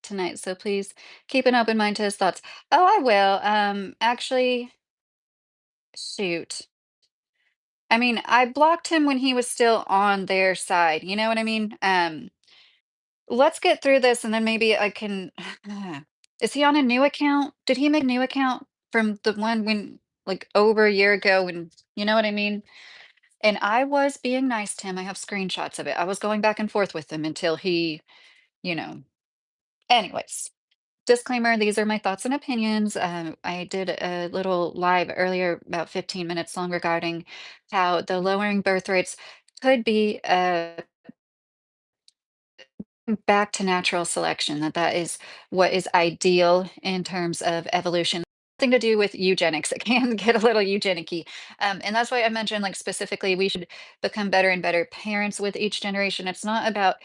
tonight, so please keep an open mind to his thoughts. Oh, I will. Actually, shoot. I mean, I blocked him when he was still on their side. You know what I mean? Let's get through this and then maybe I can. Is he on a new account? Did he make a new account from the one when, like, over a year ago when, you know what I mean? And I was being nice to him. I have screenshots of it. I was going back and forth with him until he, you know. Anyways, disclaimer, these are my thoughts and opinions. I did a little live earlier, about 15 minutes long, regarding how the lowering birth rates could be back to natural selection, that is what is ideal in terms of evolution. Nothing to do with eugenics. It can get a little eugenicy. And that's why I mentioned, like, specifically, we should become better and better parents with each generation. It's not about,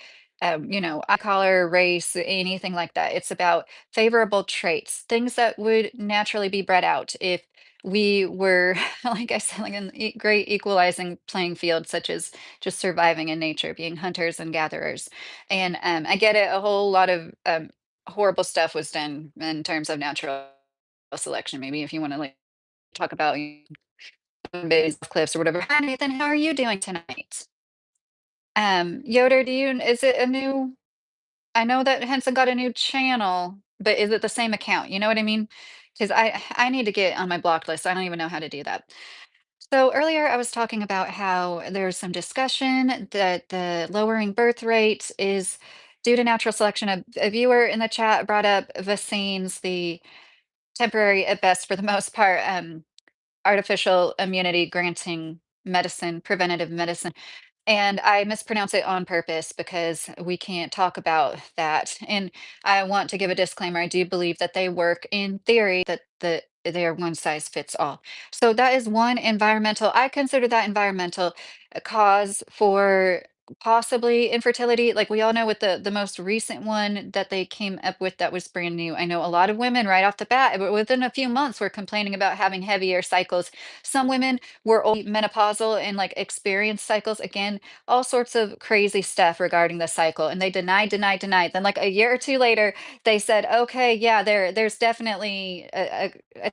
eye color, race, anything like that. It's about favorable traits, things that would naturally be bred out if we were, like I said, like, a great equalizing playing field, such as just surviving in nature, being hunters and gatherers. And, I get it, a whole lot of, horrible stuff was done in terms of natural selection. Maybe if you wanna, like, talk about babies off cliffs or whatever. Hi, Nathan, how are you doing tonight? Yoder, is it a new I know that Henson got a new channel, but is it the same account? You know what I mean? Because I need to get on my blocked list. I don't even know how to do that. So earlier I was talking about how there's some discussion that the lowering birth rate is due to natural selection. A viewer in the chat brought up vaccines, the temporary at best for the most part, artificial immunity granting medicine, preventative medicine. And I mispronounce it on purpose because we can't talk about that. And I want to give a disclaimer. I do believe that they work in theory, that they are one size fits all. So that is one environmental. I consider that environmental cause for possibly infertility. Like we all know with the most recent one that they came up with that was brand new. I know a lot of women right off the bat, but within a few months, were complaining about having heavier cycles. Some women were menopausal and like experienced cycles again, all sorts of crazy stuff regarding the cycle, and they denied, denied, denied. Then like a year or two later they said, okay, yeah, there's definitely a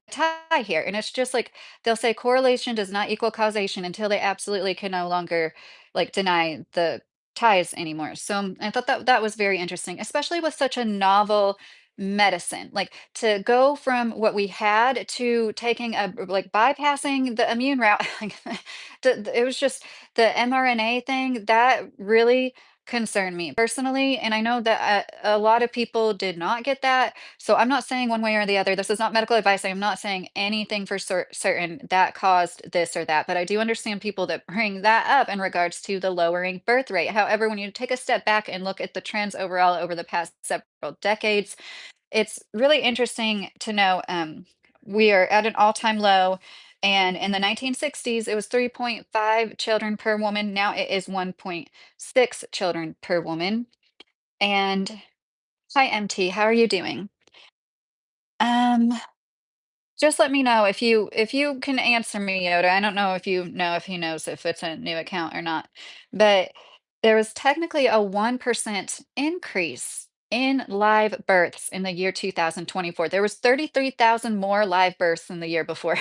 tie here. And it's just like they'll say correlation does not equal causation until they absolutely can no longer like deny the ties anymore. So I thought that that was very interesting, especially with such a novel medicine, like to go from what we had to taking a like bypassing the immune route. Like, it was just the mRNA thing that really concerned me personally. And I know that a lot of people did not get that. So I'm not saying one way or the other. This is not medical advice. I am not saying anything for certain that caused this or that. But I do understand people that bring that up in regards to the lowering birth rate. However, when you take a step back and look at the trends overall over the past several decades, it's really interesting to know, we are at an all-time low, and in the 1960s, it was 3.5 children per woman. Now it is 1.6 children per woman. And hi, MT, how are you doing? Um, just let me know if you can answer me, Yoda. I don't know if you know if he knows if it's a new account or not, but there was technically a 1% increase in live births in the year 2024. There was 33,000 more live births than the year before.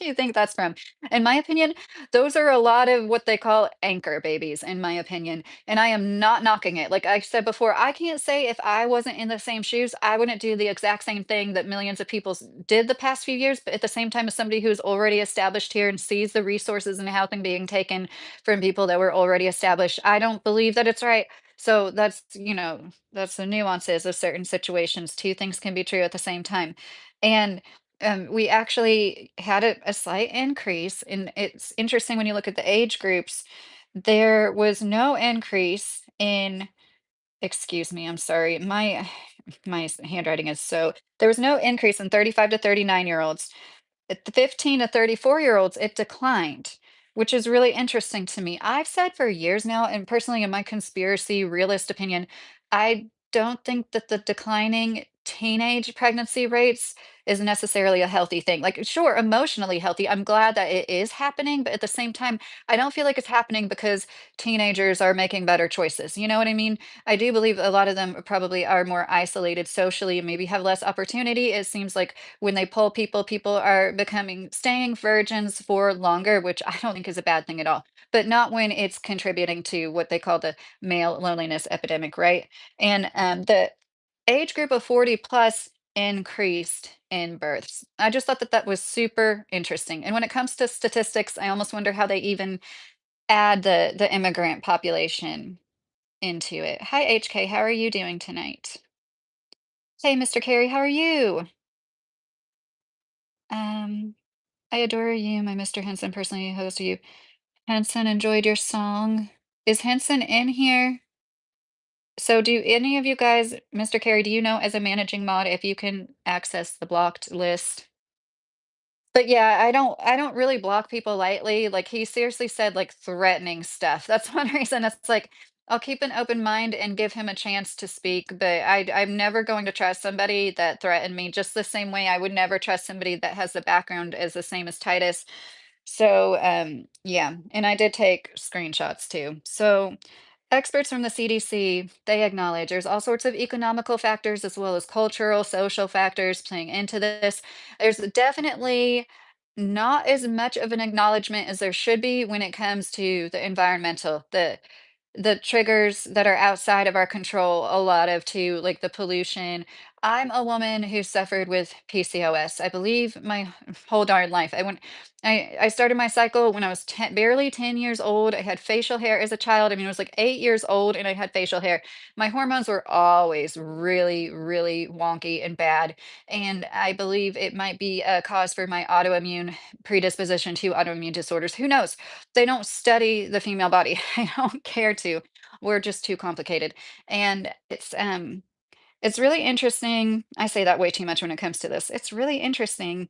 You think that's from? In my opinion, those are a lot of what they call anchor babies, in my opinion. And I am not knocking it. Like I said before, I can't say if I wasn't in the same shoes, I wouldn't do the exact same thing that millions of people did the past few years. But at the same time, as somebody who's already established here and sees the resources and how things being taken from people that were already established, I don't believe that it's right. So that's, that's the nuances of certain situations. Two things can be true at the same time. And we actually had a slight increase. And it's interesting when you look at the age groups, there was no increase in, excuse me, I'm sorry. My handwriting is so, there was no increase in 35 to 39-year-olds. At the 15 to 34-year-olds, it declined, which is really interesting to me. I've said for years now, and personally in my conspiracy realist opinion, I don't think that the declining teenage pregnancy rates is necessarily a healthy thing. Like, sure, emotionally healthy. I'm glad that it is happening, but at the same time, I don't feel like it's happening because teenagers are making better choices. You know what I mean? I do believe a lot of them probably are more isolated socially and maybe have less opportunity. It seems like when they pull people, people are becoming staying virgins for longer, which I don't think is a bad thing at all, but not when it's contributing to what they call the male loneliness epidemic, right? And the age group of 40 plus increased in births. I just thought that that was super interesting. And when it comes to statistics, I almost wonder how they even add the immigrant population into it. Hi, HK. How are you doing tonight? Hey, Mr. Carey, how are you? Um, I adore you, my Mr. Henson. Personally host you. Henson enjoyed your song. Is Henson in here? So do any of you guys, Mr. Carey, do you know as a managing mod if you can access the blocked list? But yeah, I don't really block people lightly. Like he seriously said like threatening stuff. That's one reason it's like I'll keep an open mind and give him a chance to speak, but I'm never going to trust somebody that threatened me just the same way I would never trust somebody that has the background as the same as Titus. So yeah, and I did take screenshots too. So experts from the CDC, they acknowledge there's all sorts of economical factors as well as cultural, social factors playing into this. There's definitely not as much of an acknowledgement as there should be when it comes to the environmental, the triggers that are outside of our control, a lot of too, like the pollution. I'm a woman who suffered with PCOS, I believe my whole darn life. I started my cycle when I was 10, barely 10 years old. I had facial hair as a child. I mean, I was like 8 years old and I had facial hair. My hormones were always really, really wonky and bad. And I believe it might be a cause for my autoimmune predisposition to autoimmune disorders. Who knows? They don't study the female body. I don't care to. We're just too complicated. And it's really interesting. I say that way too much when it comes to this. It's really interesting.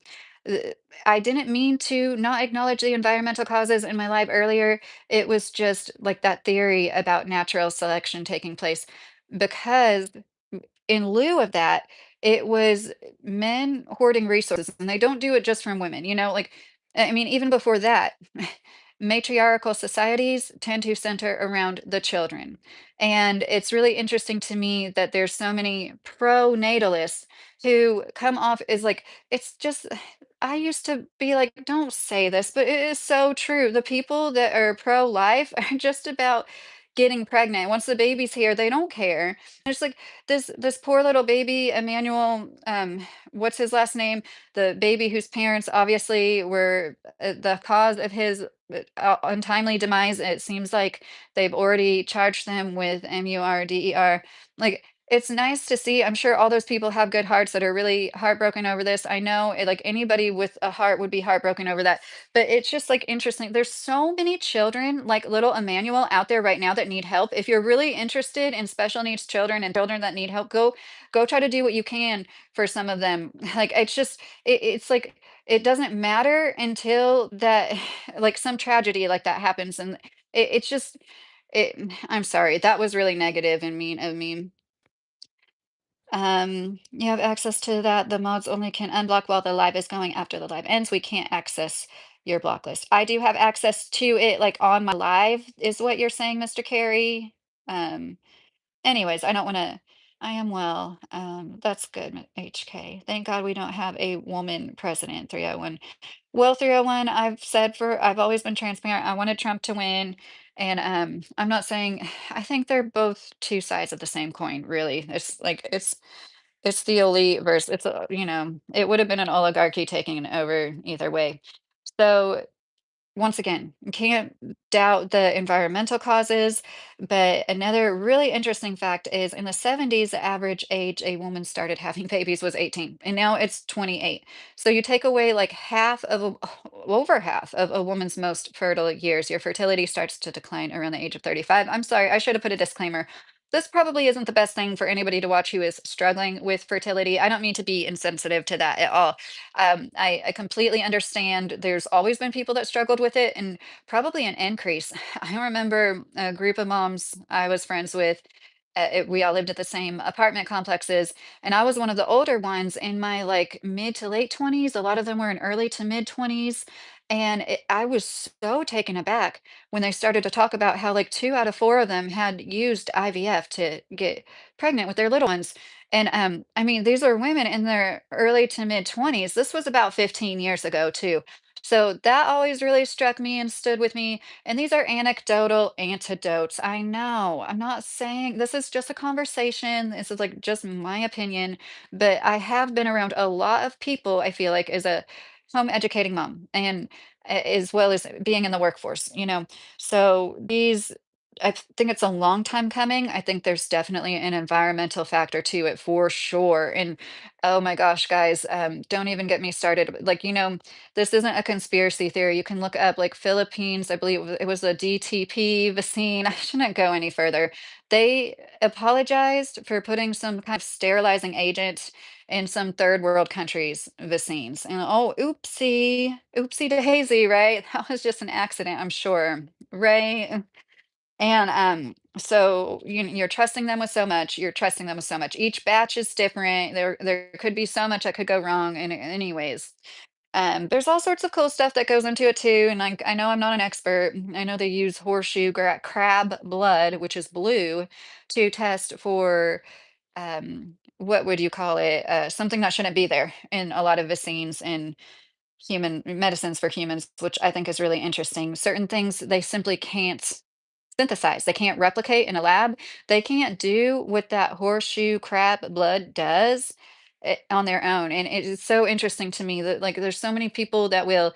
Uh, I didn't mean to not acknowledge the environmental causes in my life earlier. It was just like that theory about natural selection taking place because in lieu of that, it was men hoarding resources, and they don't do it just from women, like, I mean, even before that, matriarchal societies tend to center around the children. And it's really interesting to me that there's so many pro-natalists who come off as like, it's just, I used to be like, don't say this, but it is so true. The people that are pro-life are just about getting pregnant. Once the baby's here, they don't care. There's like this poor little baby, Emmanuel, what's his last name? The baby whose parents obviously were the cause of his untimely demise. It seems like they've already charged them with MURDER. Like, it's nice to see. I'm sure all those people have good hearts that are really heartbroken over this. I know, like anybody with a heart would be heartbroken over that. But it's just like interesting. There's so many children, like little Emmanuel, out there right now that need help. If you're really interested in special needs children and children that need help, go try to do what you can for some of them. Like it's just it's like it doesn't matter until that like some tragedy like that happens, and it's just I'm sorry, that was really negative and mean of me. You have access to that. The mods only can unblock while the live is going. After the live ends, we can't access your block list. I do have access to it like on my live, is what you're saying, Mr. Carey. Um, Anyways, I don't want to. I am well. That's good, HK. Thank God we don't have a woman president, 301. Well, 301, I've always been transparent. I wanted Trump to win. And I'm not saying I think they're both two sides of the same coin, really. It's like it's the elite versus it would have been an oligarchy taking over either way. So once again, you can't doubt the environmental causes, but another really interesting fact is in the 70s, the average age a woman started having babies was 18, and now it's 28. So you take away like over half of a woman's most fertile years, your fertility starts to decline around the age of 35. I'm sorry, I should have put a disclaimer. This probably isn't the best thing for anybody to watch who is struggling with fertility. I don't mean to be insensitive to that at all. I completely understand. There's always been people that struggled with it, and probably an increase. I remember a group of moms I was friends with. we all lived at the same apartment complexes, and I was one of the older ones in my like mid to late 20s. A lot of them were in early to mid 20s. And I was so taken aback when they started to talk about how like two out of four of them had used IVF to get pregnant with their little ones. And I mean, these are women in their early to mid 20s. This was about 15 years ago, too. So that always really struck me and stood with me. And these are anecdotal antidotes. I know. I'm not saying this is just a conversation. This is like just my opinion. But I have been around a lot of people, I feel like, as a home educating mom and as well as being in the workforce, you know. So these, I think it's a long time coming. I think there's definitely an environmental factor to it for sure. And oh my gosh, guys, don't even get me started. Like, you know, this isn't a conspiracy theory. You can look up like Philippines, I believe it was a DTP vaccine. I shouldn't go any further. They apologized for putting some kind of sterilizing agent in some third world countries' vaccines. And oh, oopsie daisy, right? That was just an accident, I'm sure. Right. And so you're trusting them with so much. You're trusting them with so much. Each batch is different. There could be so much that could go wrong in anyways. There's all sorts of cool stuff that goes into it too, and I know I'm not an expert. I know they use horseshoe crab blood, which is blue, to test for what would you call it? Something that shouldn't be there in a lot of vaccines and human medicines for humans, which I think is really interesting. Certain things they simply can't synthesize. They can't replicate in a lab. They can't do what that horseshoe crab blood does on their own. And it is so interesting to me that like there's so many people that will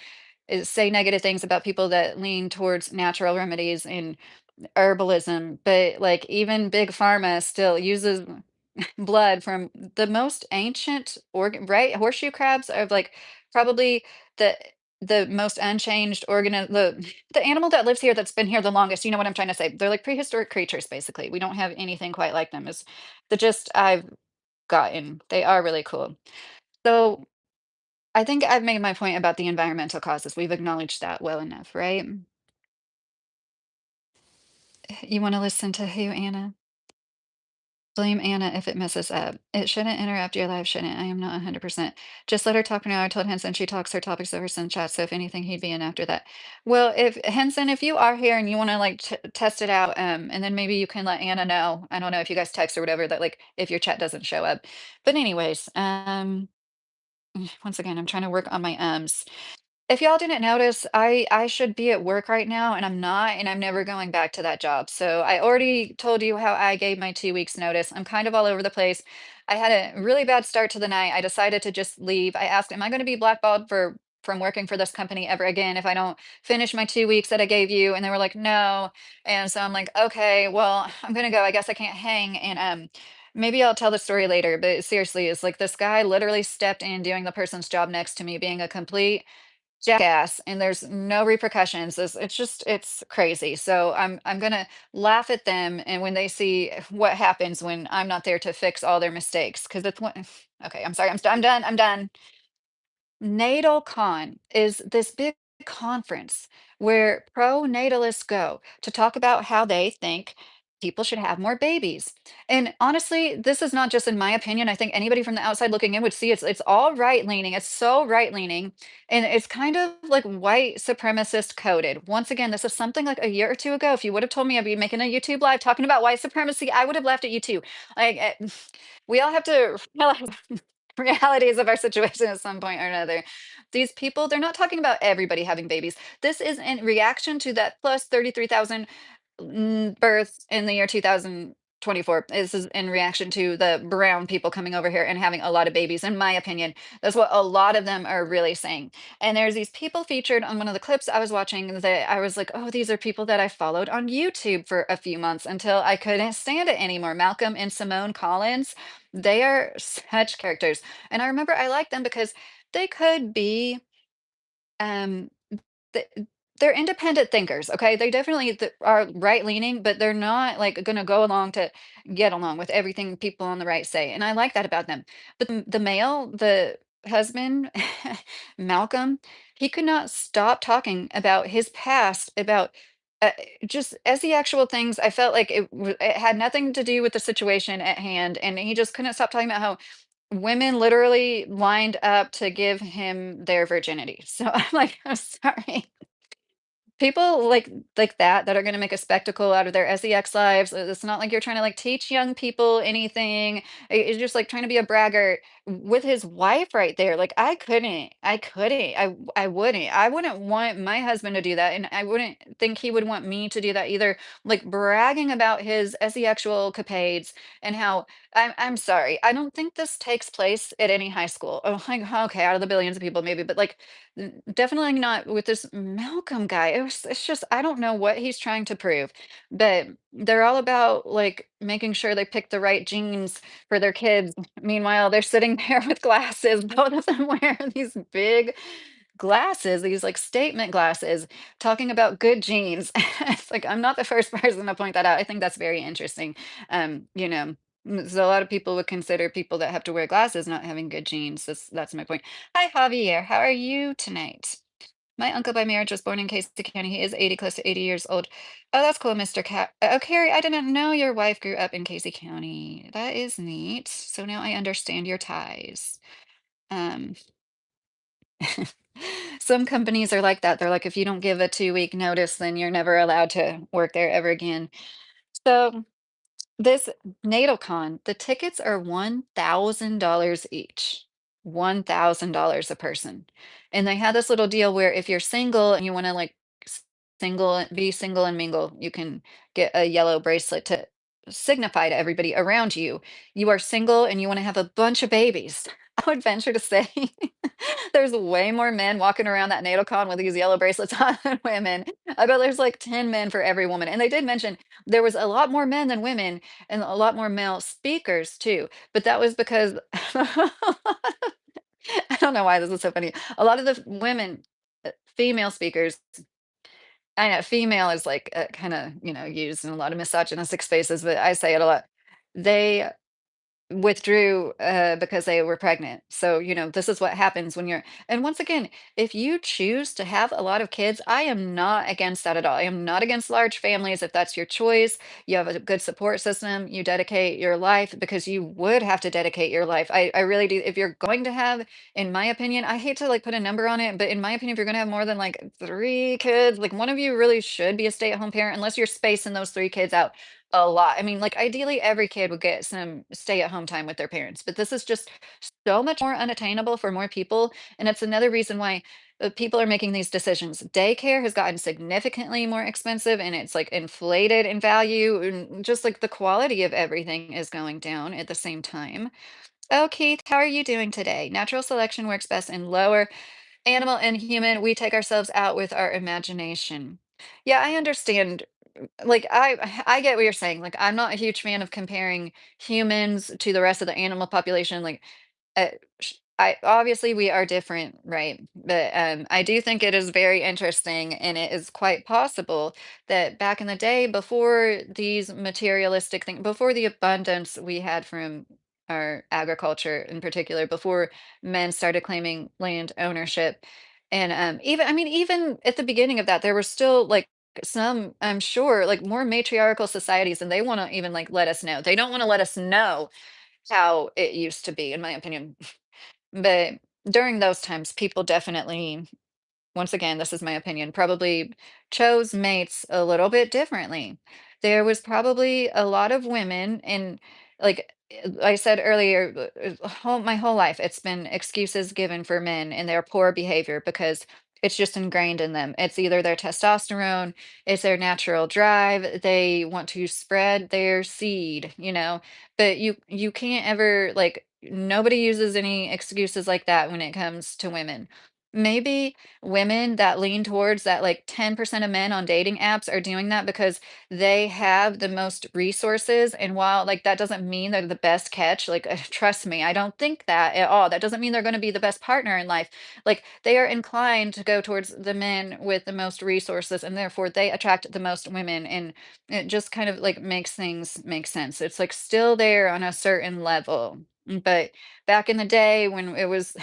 say negative things about people that lean towards natural remedies and herbalism, but like even big pharma still uses blood from the most ancient organ, right? Horseshoe crabs are like probably the the most unchanged the animal that lives here that's been here the longest. You know what I'm trying to say? They're like prehistoric creatures, basically. We don't have anything quite like them. Is the gist I've gotten. They are really cool. So I think I've made my point about the environmental causes. We've acknowledged that well enough, right? You want to listen to who, Anna? Blame Anna if it messes up. It shouldn't interrupt your live, shouldn't. I am not 100%. Just let her talk for now. I told Henson she talks her topics over some chat, so if anything, he'd be in after that. Well, if Henson, if you are here and you want to like test it out, and then maybe you can let Anna know. I don't know if you guys text or whatever that like if your chat doesn't show up. But anyways, once again, I'm trying to work on my ums. If y'all didn't notice, I should be at work right now, and I'm not, and I'm never going back to that job. So I already told you how I gave my 2 weeks notice. I'm kind of all over the place. I had a really bad start to the night. I decided to just leave. I asked, "Am I going to be blackballed for from working for this company ever again if I don't finish my 2 weeks that I gave you?" And they were like, "No." And so I'm like, "Okay, well, I'm gonna go. I guess I can't hang." And maybe I'll tell the story later. But seriously, it's like this guy literally stepped in doing the person's job next to me, being a complete jackass, and there's no repercussions. It's just it's crazy. So I'm gonna laugh at them and when they see what happens when I'm not there to fix all their mistakes. Because it's when okay, I'm sorry, I'm done. I'm done. Natal Con is this big conference where pro-natalists go to talk about how they think people should have more babies. And honestly, this is not just in my opinion. I think anybody from the outside looking in would see it's all right leaning. It's so right leaning. And it's kind of like white supremacist coded. Once again, this is something like a year or two ago. If you would have told me I'd be making a YouTube live talking about white supremacy, I would have laughed at you too. Like we all have to realize realities of our situation at some point or another. These people, they're not talking about everybody having babies. This is in reaction to that plus 33,000 births in the year 2024. This is in reaction to the brown people coming over here and having a lot of babies, in my opinion. That's what a lot of them are really saying. And there's these people featured on one of the clips I was watching that I was like, oh, these are people that I followed on YouTube for a few months until I couldn't stand it anymore. Malcolm and Simone Collins, they are such characters. And I remember I liked them because they could be um th- they're independent thinkers, okay? They definitely are right leaning, but they're not like going to go along to get along with everything people on the right say. And I like that about them. But the male, the husband, Malcolm, he could not stop talking about his past, about Uh, just as the actual things, I felt like it had nothing to do with the situation at hand, and he just couldn't stop talking about how women literally lined up to give him their virginity. So I'm like, "I'm sorry." People like that are gonna make a spectacle out of their sex lives. It's not like you're trying to, like, teach young people anything. It's just, like, trying to be a braggart with his wife right there. Like, I couldn't. I wouldn't. I wouldn't want my husband to do that, and I wouldn't think he would want me to do that either. Like, bragging about his sexual capades and how I'm sorry, I don't think this takes place at any high school. Oh, like, okay, out of the billions of people, maybe, but, like, definitely not with this Malcolm guy. It's just I don't know what he's trying to prove, but they're all about like making sure they pick the right genes for their kids. Meanwhile, they're sitting there with glasses. Both of them wear these big glasses, these like statement glasses, talking about good genes. It's like I'm not the first person to point that out. I think that's very interesting. You know, so a lot of people would consider people that have to wear glasses not having good genes. That's my point. Hi, Javier. How are you tonight? My uncle by marriage was born in Casey County. He is 80, close to 80 years old. Oh, that's cool, Mr. Cat. Oh, Carrie, I didn't know your wife grew up in Casey County. That is neat. So now I understand your ties. Um, some companies are like that. They're like, if you don't give a 2-week notice, then you're never allowed to work there ever again. So this NatalCon, the tickets are $1,000 each. $1,000 a person. And they had this little deal where if you're single and you wanna, like, be single and mingle, you can get a yellow bracelet to signify to everybody around you, you are single and you wanna have a bunch of babies. I would venture to say there's way more men walking around that NatalCon with these yellow bracelets on than women. I bet there's, like, 10 men for every woman, and they did mention there was a lot more men than women and a lot more male speakers too, but that was because I don't know why this is so funny. A lot of the women, female speakers, I know female is like kind of, used in a lot of misogynistic spaces, but I say it a lot. They withdrew, because they were pregnant. So, this is what happens when you're and once again, if you choose to have a lot of kids, I am not against that at all. I am not against large families if that's your choice. You have a good support system, you dedicate your life because you would have to dedicate your life. I really do. If you're going to have, in my opinion, I hate to like put a number on it, but in my opinion, if you're going to have more than like 3 kids, like one of you really should be a stay-at-home parent unless you're spacing those 3 kids out a lot. I mean, like, ideally, every kid would get some stay-at-home time with their parents, but this is just so much more unattainable for more people, and it's another reason why, people are making these decisions. Daycare has gotten significantly more expensive, and it's, like, inflated in value, and just, like, the quality of everything is going down at the same time. Oh, Keith, how are you doing today? Natural selection works best in lower animal and human, we take ourselves out with our imagination. Yeah, I understand. Like I get what you're saying. Like I'm not a huge fan of comparing humans to the rest of the animal population. Like I obviously we are different, right? But I do think it is very interesting, and it is quite possible that back in the day, before these materialistic things, before the abundance we had from our agriculture in particular, before men started claiming land ownership, and even I mean, even at the beginning of that, there were still like some, I'm sure, like more matriarchal societies, and they want to even like let us know. They don't want to let us know how it used to be, in my opinion. But during those times, people definitely, once again, this is my opinion, probably chose mates a little bit differently. There was probably a lot of women, and like I said earlier, my whole life, it's been excuses given for men and their poor behavior because it's just ingrained in them. It's either their testosterone, it's their natural drive. They want to spread their seed, but you can't ever like nobody uses any excuses like that when it comes to women. Maybe women that lean towards that like 10% of men on dating apps are doing that because they have the most resources. And while like that doesn't mean they're the best catch, like trust me, I don't think that at all. That doesn't mean they're going to be the best partner in life. Like they are inclined to go towards the men with the most resources, and therefore they attract the most women. And it just kind of like makes things make sense. It's like still there on a certain level. But back in the day when it was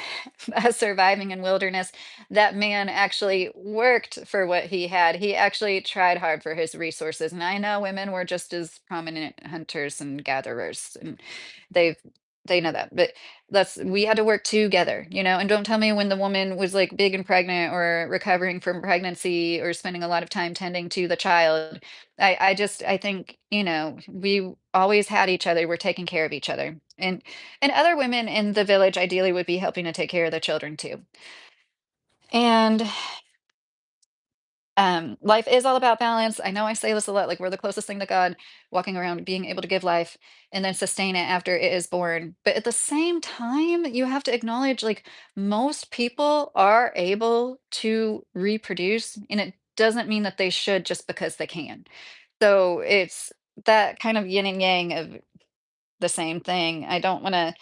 us surviving in wilderness, that man actually worked for what he had. He actually tried hard for his resources. And I know women were just as prominent hunters and gatherers, and they've they know that. But we had to work together, and don't tell me when the woman was like big and pregnant or recovering from pregnancy or spending a lot of time tending to the child. I think, we always had each other. We're taking care of each other. And other women in the village ideally would be helping to take care of the children too. And life is all about balance. I know I say this a lot, like we're the closest thing to God, walking around, being able to give life and then sustain it after it is born. But at the same time, you have to acknowledge like most people are able to reproduce, and it doesn't mean that they should just because they can. So it's that kind of yin and yang of the same thing. I don't want to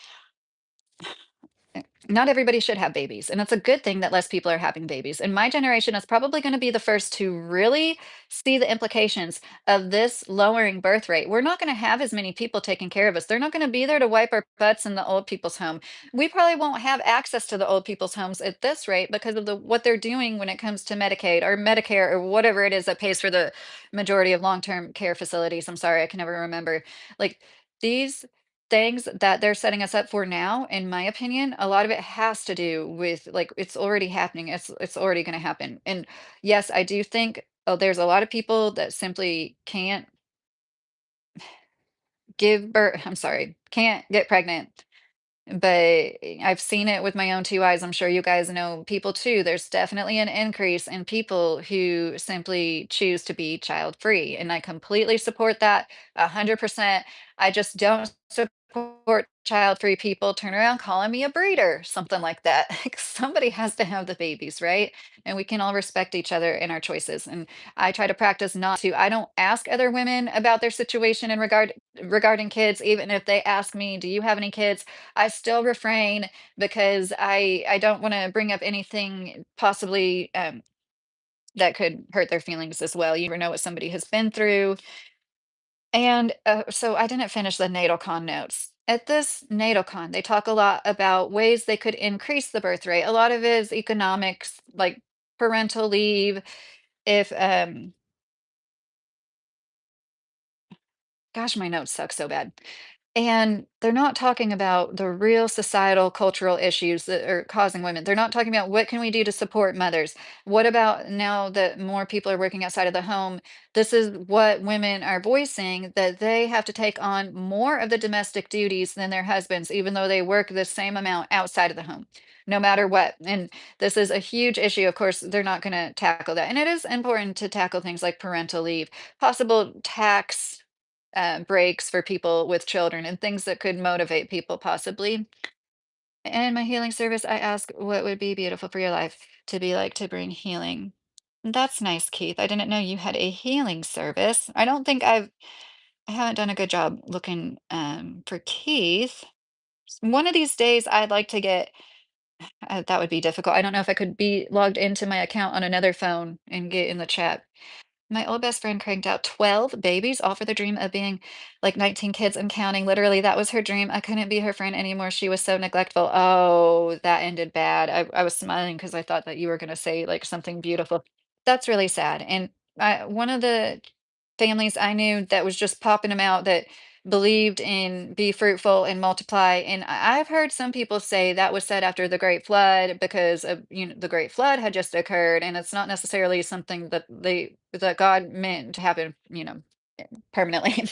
Not everybody should have babies, and it's a good thing that less people are having babies. And my generation is probably going to be the first to really see the implications of this lowering birth rate. We're not going to have as many people taking care of us. They're not going to be there to wipe our butts in the old people's home. We probably won't have access to the old people's homes at this rate because of what they're doing when it comes to Medicaid or Medicare or whatever it is that pays for the majority of long-term care facilities. I'm sorry, I can never remember. Like these things that they're setting us up for now, in my opinion, a lot of it has to do with like it's already happening. It's already going to happen. And yes, I do think there's a lot of people that simply can't give birth. I'm sorry, can't get pregnant, but I've seen it with my own 2 eyes. I'm sure you guys know people too. There's definitely an increase in people who simply choose to be child free. And I completely support that 100%. I just don't support child free people turn around calling me a breeder, something like that. Like somebody has to have the babies, right? And we can all respect each other in our choices. And I try to practice not to. I don't ask other women about their situation in regarding kids, even if they ask me, "Do you have any kids?" I still refrain because I don't want to bring up anything possibly that could hurt their feelings as well. You never know what somebody has been through. And so I didn't finish the natal con notes. At this natal con, they talk a lot about ways they could increase the birth rate. A lot of it is economics, like parental leave. If Gosh, my notes suck so bad. And they're not talking about the real societal cultural issues that are causing women. They're not talking about what can we do to support mothers. What about now that more people are working outside of the home? This is what women are voicing, that they have to take on more of the domestic duties than their husbands, even though they work the same amount outside of the home, no matter what. And this is a huge issue. Of course, they're not going to tackle that. And it is important to tackle things like parental leave, possible tax breaks for people with children and things that could motivate people possibly. And in my healing service, I ask what would be beautiful for your life to be like to bring healing. That's nice, Keith. I didn't know you had a healing service. I haven't done a good job looking for Keith. One of these days, I'd like to get, that would be difficult. I don't know if I could be logged into my account on another phone and get in the chat. My old best friend cranked out 12 babies, all for the dream of being like 19 kids and counting. Literally, that was her dream. I couldn't be her friend anymore. She was so neglectful. Oh, that ended bad. I was smiling because I thought that you were going to say like something beautiful. That's really sad. And one of the families I knew that was just popping them out that believed in be fruitful and multiply. And I've heard some people say that was said after the Great Flood because of the Great Flood had just occurred, and it's not necessarily something that God meant to happen, permanently.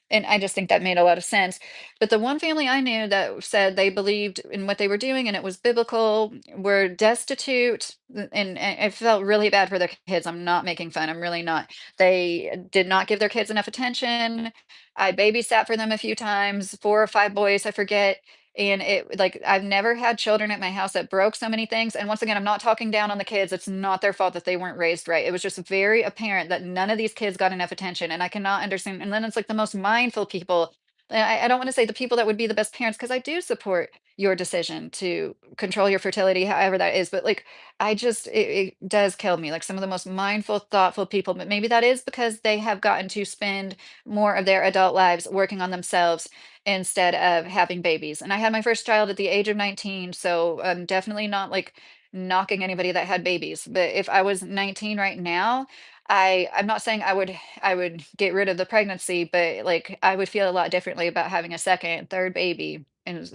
And I just think that made a lot of sense. But the one family I knew that said they believed in what they were doing and it was biblical, were destitute, and it felt really bad for their kids. I'm not making fun. I'm really not. They did not give their kids enough attention. I babysat for them a few times, 4 or 5 boys, I forget. And it like I've never had children at my house that broke so many things. And once again, I'm not talking down on the kids. It's not their fault that they weren't raised right. It was just very apparent that none of these kids got enough attention. And I cannot understand. And then it's like the most mindful people. And I don't want to say the people that would be the best parents because I do support your decision to control your fertility, however that is. But like, it does kill me. Like some of the most mindful, thoughtful people, but maybe that is because they have gotten to spend more of their adult lives working on themselves instead of having babies. And I had my first child at the age of 19, so I'm definitely not like knocking anybody that had babies. But if I was 19 right now, I'm not saying I would get rid of the pregnancy, but like I would feel a lot differently about having a second, third baby. And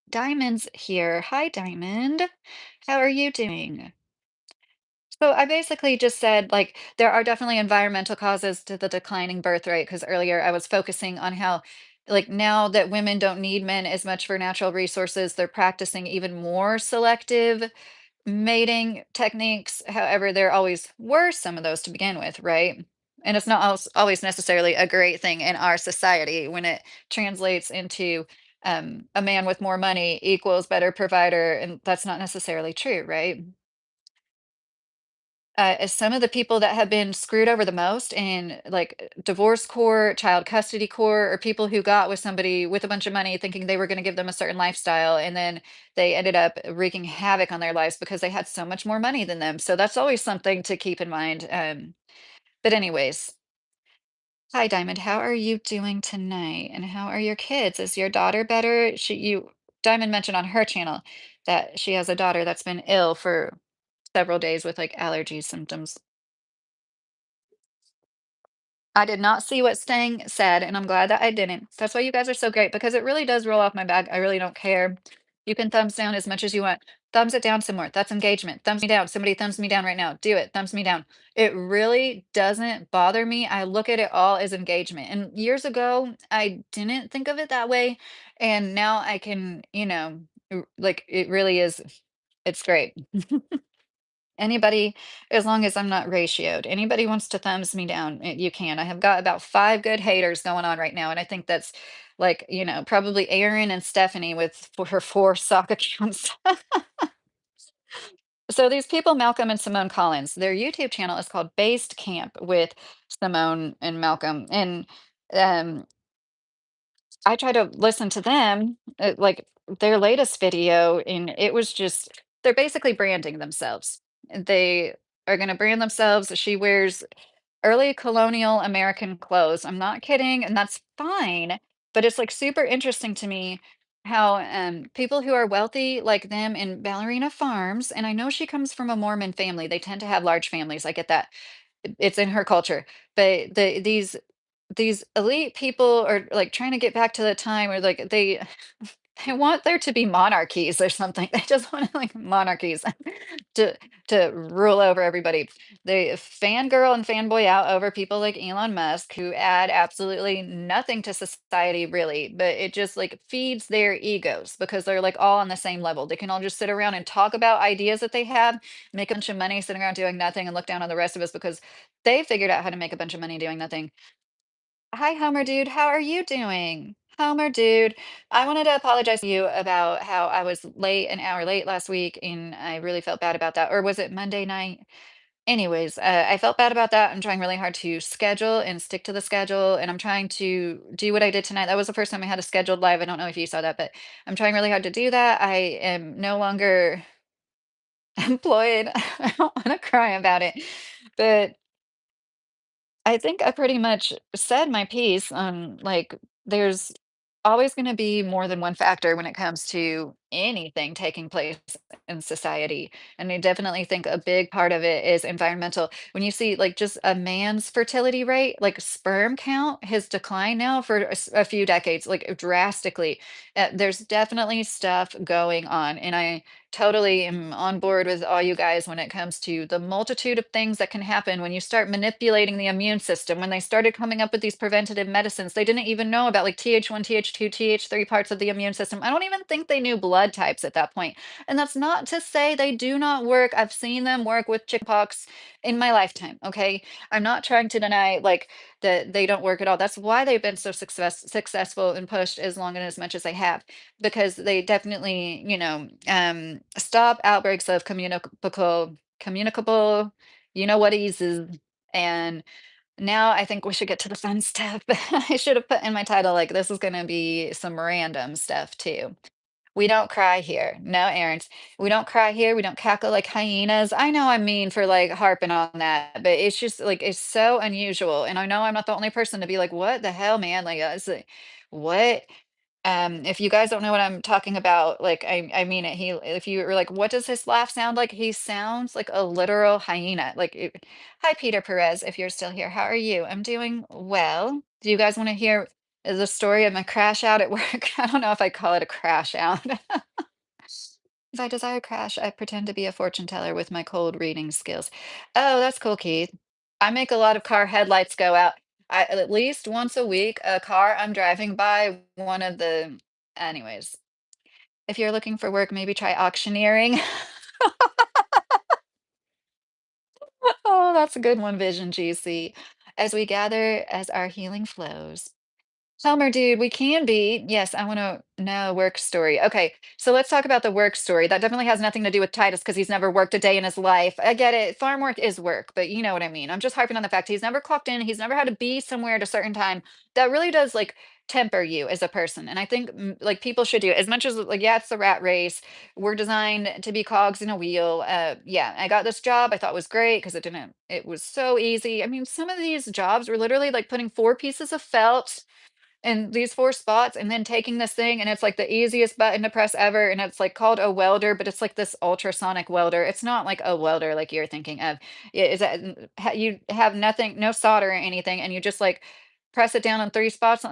Diamond's here. Hi, Diamond. How are you doing? So I basically just said, like, there are definitely environmental causes to the declining birth rate. Because earlier I was focusing on how, like, now that women don't need men as much for natural resources, they're practicing even more selective mating techniques. However, there always were some of those to begin with, right? And it's not always necessarily a great thing in our society when it translates into a man with more money equals better provider. And that's not necessarily true, right? As some of the people that have been screwed over the most in like divorce court, child custody court, or people who got with somebody with a bunch of money thinking they were going to give them a certain lifestyle, and then they ended up wreaking havoc on their lives because they had so much more money than them. So that's always something to keep in mind. But anyways, hi Diamond, how are you doing tonight? And how are your kids? Is your daughter better? Diamond mentioned on her channel that she has a daughter that's been ill for several days with like allergy symptoms. I did not see what Stang said, and I'm glad that I didn't. That's why you guys are so great because it really does roll off my back. I really don't care. You can thumbs down as much as you want. Thumbs it down some more. That's engagement. Thumbs me down. Somebody thumbs me down right now. Do it. Thumbs me down. It really doesn't bother me. I look at it all as engagement. And years ago, I didn't think of it that way. And now I can, like it really is, it's great. Anybody, as long as I'm not ratioed, anybody wants to thumbs me down, you can. I have got about 5 good haters going on right now, and I think that's like, probably Erin and Stephanie with for her 4 sock accounts. So these people, Malcolm and Simone Collins, their YouTube channel is called Based Camp with Simone and Malcolm, and, um, I try to listen to them, like, their latest video, and it was just they're basically branding themselves. They are gonna brand themselves. She wears early colonial American clothes. I'm not kidding, and that's fine, but it's, like, super interesting to me how, people who are wealthy like them in Ballerina Farms, and I know she comes from a Mormon family, they tend to have large families, I get that. It's in her culture, but these elite people are, like, trying to get back to the time where, like, they want there to be monarchies or something. They just want, like, monarchies to rule over everybody. They fangirl and fanboy out over people like Elon Musk who add absolutely nothing to society really, but it just, like, feeds their egos because they're, like, all on the same level. They can all just sit around and talk about ideas that they have, make a bunch of money sitting around doing nothing, and look down on the rest of us because they figured out how to make a bunch of money doing nothing. Hi, Homer dude. How are you doing? Homer dude, I wanted to apologize to you about how I was late, an hour late last week, and I really felt bad about that. Or was it Monday night? Anyways, I felt bad about that. I'm trying really hard to schedule and stick to the schedule, and I'm trying to do what I did tonight. That was the first time I had a scheduled live. I don't know if you saw that, but I'm trying really hard to do that. I am no longer employed. I don't want to cry about it, but I think I pretty much said my piece on like there's always going to be more than one factor when it comes to anything taking place in society. And I definitely think a big part of it is environmental. When you see like just a man's fertility rate, like sperm count has declined now for a few decades, like drastically. There's definitely stuff going on. And I totally am on board with all you guys when it comes to the multitude of things that can happen when you start manipulating the immune system. When they started coming up with these preventative medicines, they didn't even know about like Th1, Th2, Th3 parts of the immune system. I don't even think they knew blood types at that point. And that's not to say they do not work. I've seen them work with chickenpox in my lifetime. Okay. I'm not trying to deny like that they don't work at all. That's why they've been so successful and pushed as long and as much as they have because they definitely, stop outbreaks of communicable, you know what eases. And now I think we should get to the fun stuff. I should have put in my title like this is going to be some random stuff too. We don't cry here. No errands. We don't cry here. We don't cackle like hyenas. I know I'm mean for like harping on that, but it's just like it's so unusual. And I know I'm not the only person to be like, what the hell, man? Like, it's like, what? If you guys don't know what I'm talking about, like I mean it. He if you were like, what does his laugh sound like? He sounds like a literal hyena. Hi Peter Perez, if you're still here. How are you? I'm doing well. Do you guys want to hear the story of my crash out at work? I don't know if I call it a crash out. If I desire crash, I pretend to be a fortune teller with my cold reading skills. Oh, that's cool, Keith. I make a lot of car headlights go out. At least once a week, a car I'm driving by, one of the, anyways, if you're looking for work, maybe try auctioneering. Oh, that's a good one, Vision GC. As we gather, as our healing flows. Summer, dude, we can be. Yes, I want to know work story. Okay, so let's talk about the work story. That definitely has nothing to do with Titus because he's never worked a day in his life. I get it. Farm work is work, but you know what I mean. I'm just harping on the fact he's never clocked in. He's never had to be somewhere at a certain time. That really does like temper you as a person. And I think like people should do it as much as like, yeah, it's the rat race. We're designed to be cogs in a wheel. Yeah, I got this job. I thought was great because it was so easy. I mean, some of these jobs were literally like putting four pieces of felt in these 4 spots and then taking this thing and it's like the easiest button to press ever and it's like called a welder, but it's like this ultrasonic welder. It's not like a welder like you're thinking of. Yeah, is that you have nothing, no solder or anything, and you just like press it down on 3 spots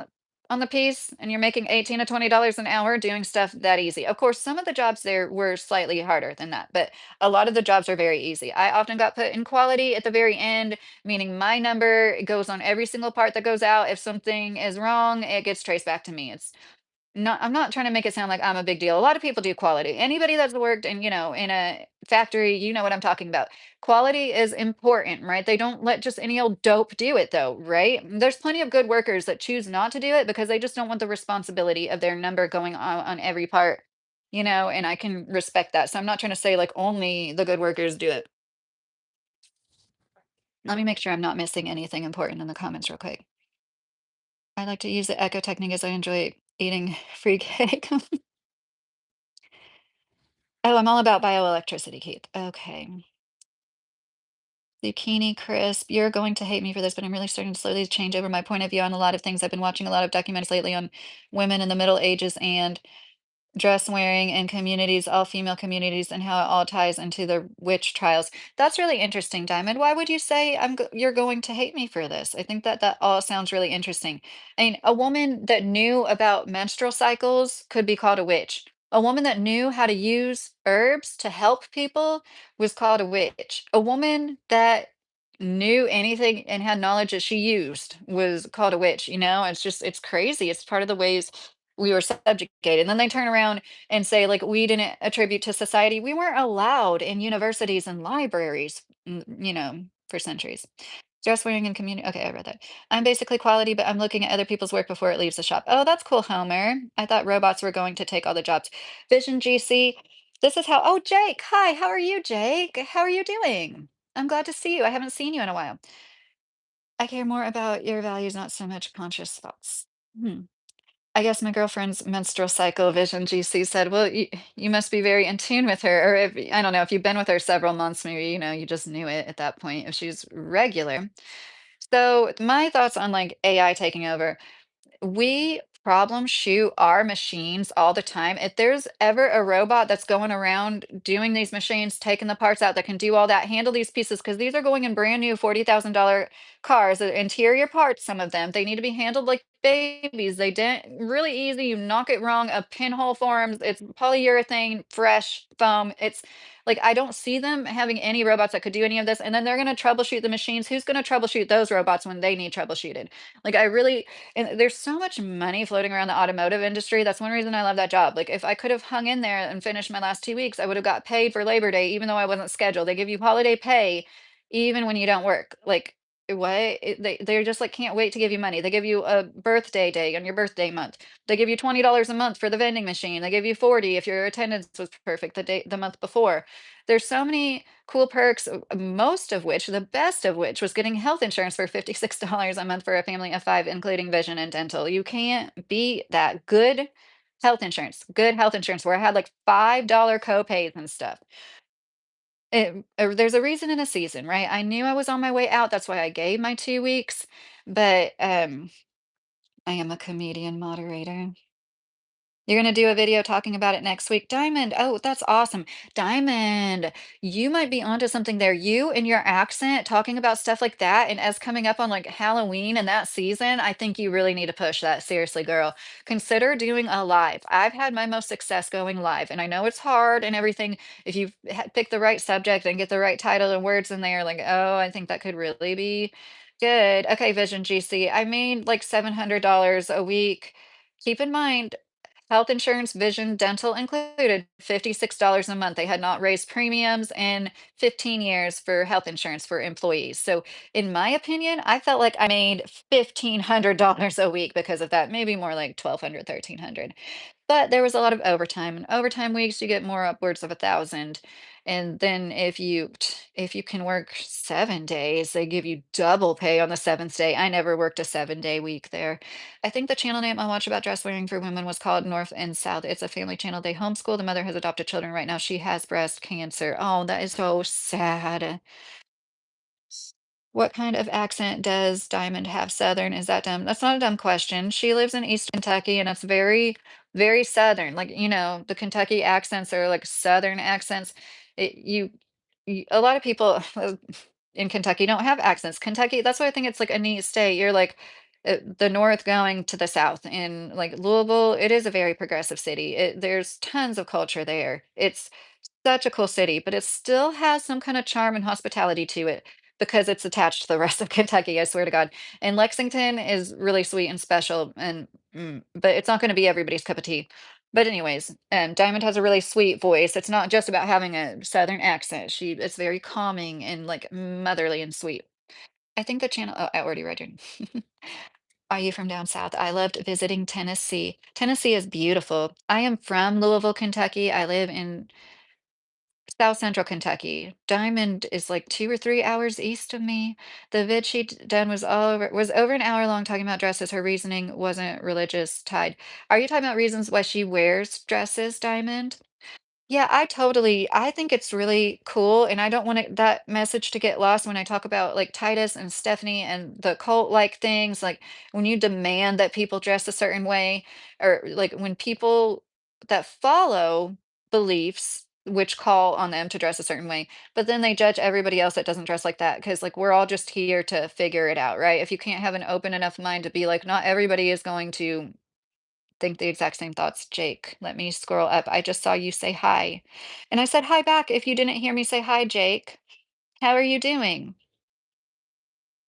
on the piece and you're making 18 to $20 an hour doing stuff that easy. Of course, some of the jobs there were slightly harder than that, but a lot of the jobs are very easy. I often got put in quality at the very end, meaning my number goes on every single part that goes out. If something is wrong, it gets traced back to me. It's not, I'm not trying to make it sound like I'm a big deal. A lot of people do quality. Anybody that's worked in, in a factory, you know what I'm talking about. Quality is important, right? They don't let just any old dope do it though, right? There's plenty of good workers that choose not to do it because they just don't want the responsibility of their number going on every part, and I can respect that. So I'm not trying to say like only the good workers do it. Let me make sure I'm not missing anything important in the comments real quick. I like to use the echo technique as I enjoy eating free cake. Oh, I'm all about bioelectricity, Keith. Okay. Zucchini crisp. You're going to hate me for this, but I'm really starting to slowly change over my point of view on a lot of things. I've been watching a lot of documentaries lately on women in the Middle Ages and dress wearing and communities, all female communities, and how it all ties into the witch trials. That's really interesting, Diamond. Why would you say you're going to hate me for this? I think that that all sounds really interesting. I mean, a woman that knew about menstrual cycles could be called a witch. A woman that knew how to use herbs to help people was called a witch. A woman that knew anything and had knowledge that she used was called a witch. It's crazy. It's part of the ways we were subjugated. And then they turn around and say, like, we didn't attribute to society. We weren't allowed in universities and libraries, for centuries. Dress wearing and community. Okay, I read that. I'm basically quality, but I'm looking at other people's work before it leaves the shop. Oh, that's cool, Homer. I thought robots were going to take all the jobs. Vision GC. This is how. Oh, Jake. Hi, how are you, Jake? How are you doing? I'm glad to see you. I haven't seen you in a while. I care more about your values, not so much conscious thoughts. Hmm. I guess my girlfriend's menstrual cycle vision GC said, well, you must be very in tune with her. Or if, I don't know, if you've been with her several months, maybe, you just knew it at that point if she's regular. So my thoughts on like AI taking over, we problem shoot our machines all the time. If there's ever a robot that's going around doing these machines, taking the parts out that can do all that, handle these pieces, because these are going in brand new $40,000 cars, the interior parts, some of them, they need to be handled like babies. They didn't really easy. You knock it wrong, a pinhole forms, it's polyurethane, fresh foam. It's like I don't see them having any robots that could do any of this. And then they're going to troubleshoot the machines. Who's going to troubleshoot those robots when they need troubleshooted? Like I really and there's so much money floating around the automotive industry. That's one reason I love that job. Like if I could have hung in there and finished my last 2 weeks, I would have got paid for Labor Day, even though I wasn't scheduled. They give you holiday pay even when you don't work. Like what? They're just like can't wait to give you money. They give you a birthday day on your birthday month. They give you $20 a month for the vending machine. They give you 40 if your attendance was perfect the month before. There's so many cool perks, most of which, the best of which, was getting health insurance for $56 a month for a family of 5, including vision and dental. You can't beat that. Good Health insurance, good health insurance where I had like $5 copays and stuff. There's a reason and a season, right? I knew I was on my way out. That's why I gave my 2 weeks. But I am a comedian moderator. You're gonna do a video talking about it next week. Diamond, oh, that's awesome. Diamond, you might be onto something there. You and your accent talking about stuff like that, and as coming up on like Halloween and that season, I think you really need to push that. Seriously, girl. Consider doing a live. I've had my most success going live, and I know it's hard and everything. If you pick the right subject and get the right title and words in there, like, oh, I think that could really be good. Okay, Vision GC. I made like $700 a week. Keep in mind, health insurance, vision, dental included, $56 a month. They had not raised premiums in 15 years for health insurance for employees. So, in my opinion, I felt like I made $1,500 a week because of that, maybe more like 1,200, 1,300. But there was a lot of overtime, and overtime weeks you get more upwards of 1,000. And then if you can work 7 days, they give you double pay on the seventh day. I never worked a 7 day week there. I think the channel name I watch about dress wearing for women was called North and South. It's a family channel. They homeschool. The mother has adopted children right now. She has breast cancer. Oh, that is so sad. What kind of accent does Diamond have? Southern? Is that dumb? That's not a dumb question. She lives in East Kentucky and it's very, very Southern. Like, the Kentucky accents are like Southern accents. It, a lot of people in Kentucky don't have accents. Kentucky, that's why I think it's like a neat state. You're like the North going to the South. In like Louisville, it is a very progressive city. There's tons of culture there. It's such a cool city, but it still has some kind of charm and hospitality to it because it's attached to the rest of Kentucky, I swear to God. And Lexington is really sweet and special, and but it's not going to be everybody's cup of tea. But anyways, Diamond has a really sweet voice. It's not just about having a southern accent. It's very calming and like motherly and sweet. I think the channel. Oh, I already read your. Are you from down south? I loved visiting Tennessee. Tennessee is beautiful. I am from Louisville, Kentucky. I live in South Central Kentucky. Diamond is like 2 or 3 hours east of me. The vid she done was over an hour long talking about dresses. Her reasoning wasn't religious tied. Are you talking about reasons why she wears dresses, Diamond? Yeah, I think it's really cool, and I don't want that message to get lost when I talk about like Titus and Stephanie and the cult-like things, like when you demand that people dress a certain way, or like when people that follow beliefs which call on them to dress a certain way, but then they judge everybody else that doesn't dress like that because like we're all just here to figure it out, right? If you can't have an open enough mind to be like, not everybody is going to think the exact same thoughts, Jake. Let me scroll up. I just saw you say hi. And I said hi back if you didn't hear me say hi, Jake. How are you doing?